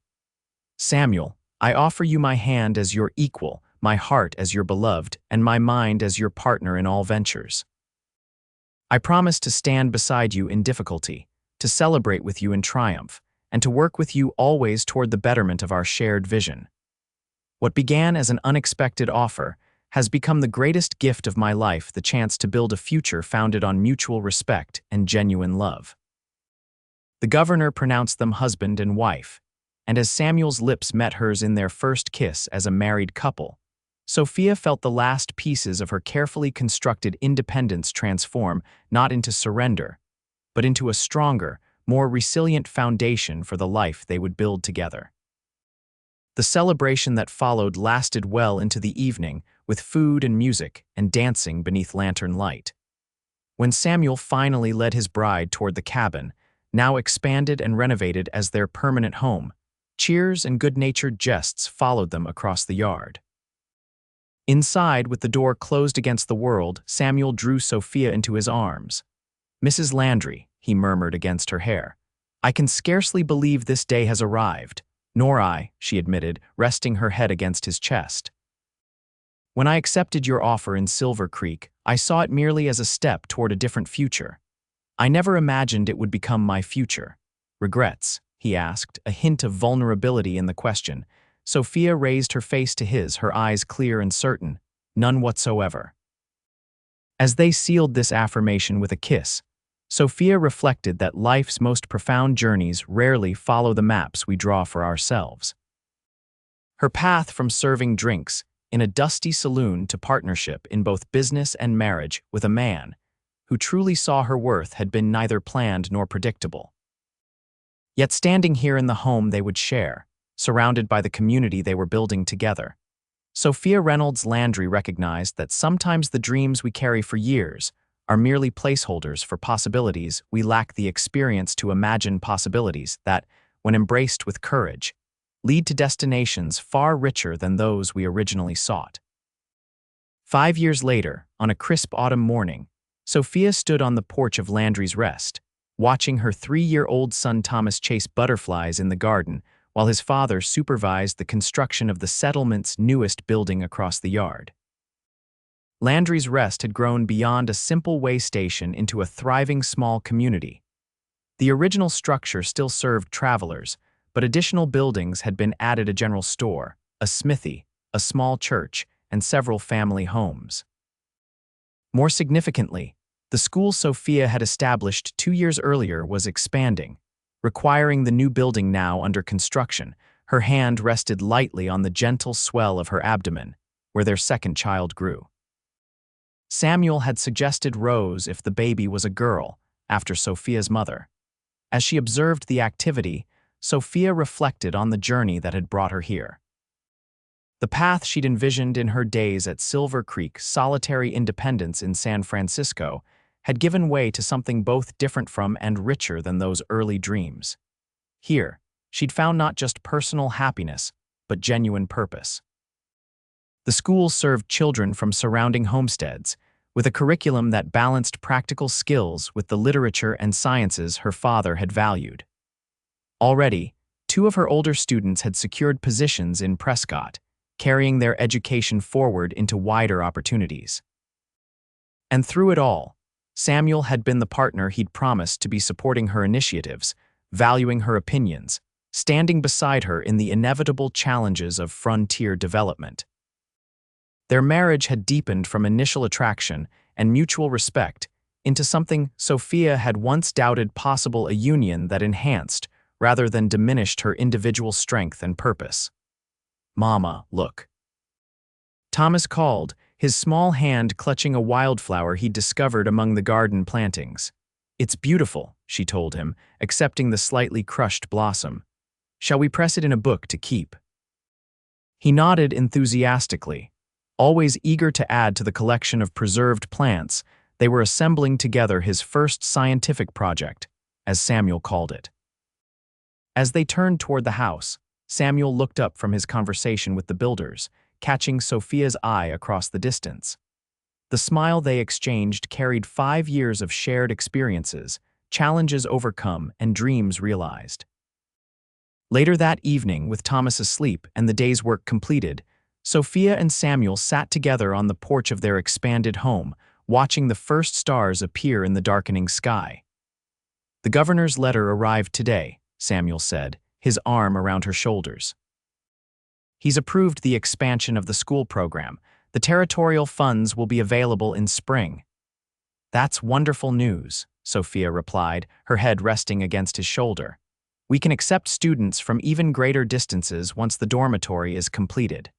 "Samuel, I offer you my hand as your equal, my heart as your beloved, and my mind as your partner in all ventures. I promise to stand beside you in difficulty, to celebrate with you in triumph, and to work with you always toward the betterment of our shared vision. What began as an unexpected offer has become the greatest gift of my life, the chance to build a future founded on mutual respect and genuine love." The governor pronounced them husband and wife, and as Samuel's lips met hers in their first kiss as a married couple, Sophia felt the last pieces of her carefully constructed independence transform not into surrender, but into a stronger, more resilient foundation for the life they would build together. The celebration that followed lasted well into the evening, with food and music and dancing beneath lantern light. When Samuel finally led his bride toward the cabin, now expanded and renovated as their permanent home, cheers and good-natured jests followed them across the yard. Inside, with the door closed against the world, Samuel drew Sophia into his arms. "Mrs. Landry," he murmured against her hair, "I can scarcely believe this day has arrived." "Nor I," she admitted, resting her head against his chest. "When I accepted your offer in Silver Creek, I saw it merely as a step toward a different future. I never imagined it would become my future." "Regrets?" he asked, a hint of vulnerability in the question. Sophia raised her face to his, her eyes clear and certain. "None whatsoever." As they sealed this affirmation with a kiss, Sophia reflected that life's most profound journeys rarely follow the maps we draw for ourselves. Her path from serving drinks in a dusty saloon to partnership in both business and marriage with a man who truly saw her worth had been neither planned nor predictable. Yet standing here in the home they would share, surrounded by the community they were building together, Sophia Reynolds Landry recognized that sometimes the dreams we carry for years are merely placeholders for possibilities we lack the experience to imagine, possibilities that, when embraced with courage, lead to destinations far richer than those we originally sought. 5 years later, on a crisp autumn morning, Sophia stood on the porch of Landry's Rest, watching her 3-year-old son Thomas chase butterflies in the garden while his father supervised the construction of the settlement's newest building across the yard. Landry's Rest had grown beyond a simple way station into a thriving small community. The original structure still served travelers, but additional buildings had been added: a general store, a smithy, a small church, and several family homes. More significantly, the school Sophia had established 2 years earlier was expanding, requiring the new building now under construction. Her hand rested lightly on the gentle swell of her abdomen, where their second child grew. Samuel had suggested Rose if the baby was a girl, after Sophia's mother. As she observed the activity, Sophia reflected on the journey that had brought her here. The path she'd envisioned in her days at Silver Creek, solitary independence in San Francisco, had given way to something both different from and richer than those early dreams. Here, she'd found not just personal happiness, but genuine purpose. The school served children from surrounding homesteads, with a curriculum that balanced practical skills with the literature and sciences her father had valued. Already, 2 of her older students had secured positions in Prescott, carrying their education forward into wider opportunities. And through it all, Samuel had been the partner he'd promised to be, supporting her initiatives, valuing her opinions, standing beside her in the inevitable challenges of frontier development. Their marriage had deepened from initial attraction and mutual respect into something Sophia had once doubted possible: a union that enhanced rather than diminished her individual strength and purpose. "Mama, look." Thomas called, his small hand clutching a wildflower he'd discovered among the garden plantings. "It's beautiful," she told him, accepting the slightly crushed blossom. "Shall we press it in a book to keep?" He nodded enthusiastically. Always eager to add to the collection of preserved plants, they were assembling together his first scientific project, as Samuel called it. As they turned toward the house, Samuel looked up from his conversation with the builders, catching Sophia's eye across the distance. The smile they exchanged carried 5 years of shared experiences, challenges overcome, and dreams realized. Later that evening, with Thomas asleep and the day's work completed, Sophia and Samuel sat together on the porch of their expanded home, watching the first stars appear in the darkening sky. "The governor's letter arrived today," Samuel said, his arm around her shoulders. "He's approved the expansion of the school program. The territorial funds will be available in spring." "That's wonderful news," Sophia replied, her head resting against his shoulder. "We can accept students from even greater distances once the dormitory is completed."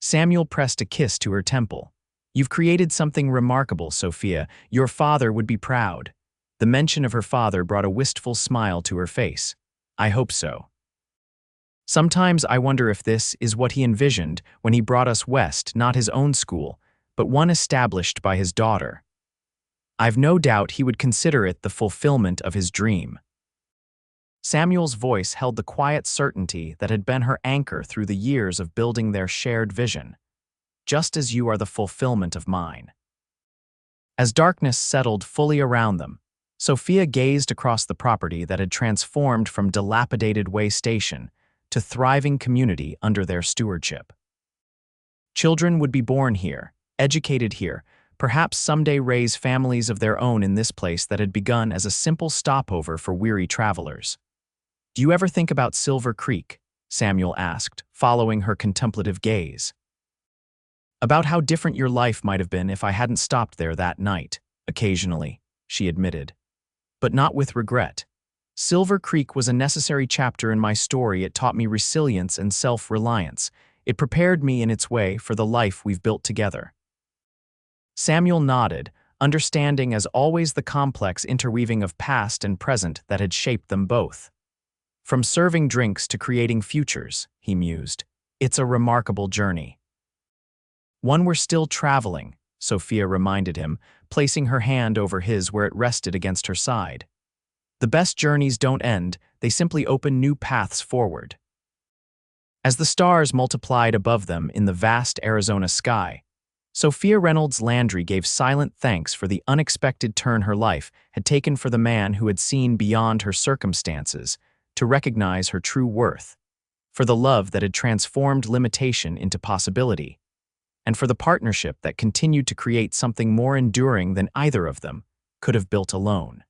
Samuel pressed a kiss to her temple. "You've created something remarkable, Sophia. Your father would be proud." The mention of her father brought a wistful smile to her face. "I hope so. Sometimes I wonder if this is what he envisioned when he brought us west, not his own school, but one established by his daughter. I've no doubt he would consider it the fulfillment of his dream." Samuel's voice held the quiet certainty that had been her anchor through the years of building their shared vision. "Just as you are the fulfillment of mine." As darkness settled fully around them, Sophia gazed across the property that had transformed from dilapidated way station to thriving community under their stewardship. Children would be born here, educated here, perhaps someday raise families of their own in this place that had begun as a simple stopover for weary travelers. "Do you ever think about Silver Creek?" Samuel asked, following her contemplative gaze. "About how different your life might have been if I hadn't stopped there that night." "Occasionally," she admitted. "But not with regret. Silver Creek was a necessary chapter in my story. It taught me resilience and self-reliance. It prepared me in its way for the life we've built together." Samuel nodded, understanding as always the complex interweaving of past and present that had shaped them both. "From serving drinks to creating futures," he mused. "It's a remarkable journey." "One we're still traveling," Sophia reminded him, placing her hand over his where it rested against her side. "The best journeys don't end, they simply open new paths forward." As the stars multiplied above them in the vast Arizona sky, Sophia Reynolds Landry gave silent thanks for the unexpected turn her life had taken, for the man who had seen beyond her circumstances to recognize her true worth, for the love that had transformed limitation into possibility, and for the partnership that continued to create something more enduring than either of them could have built alone.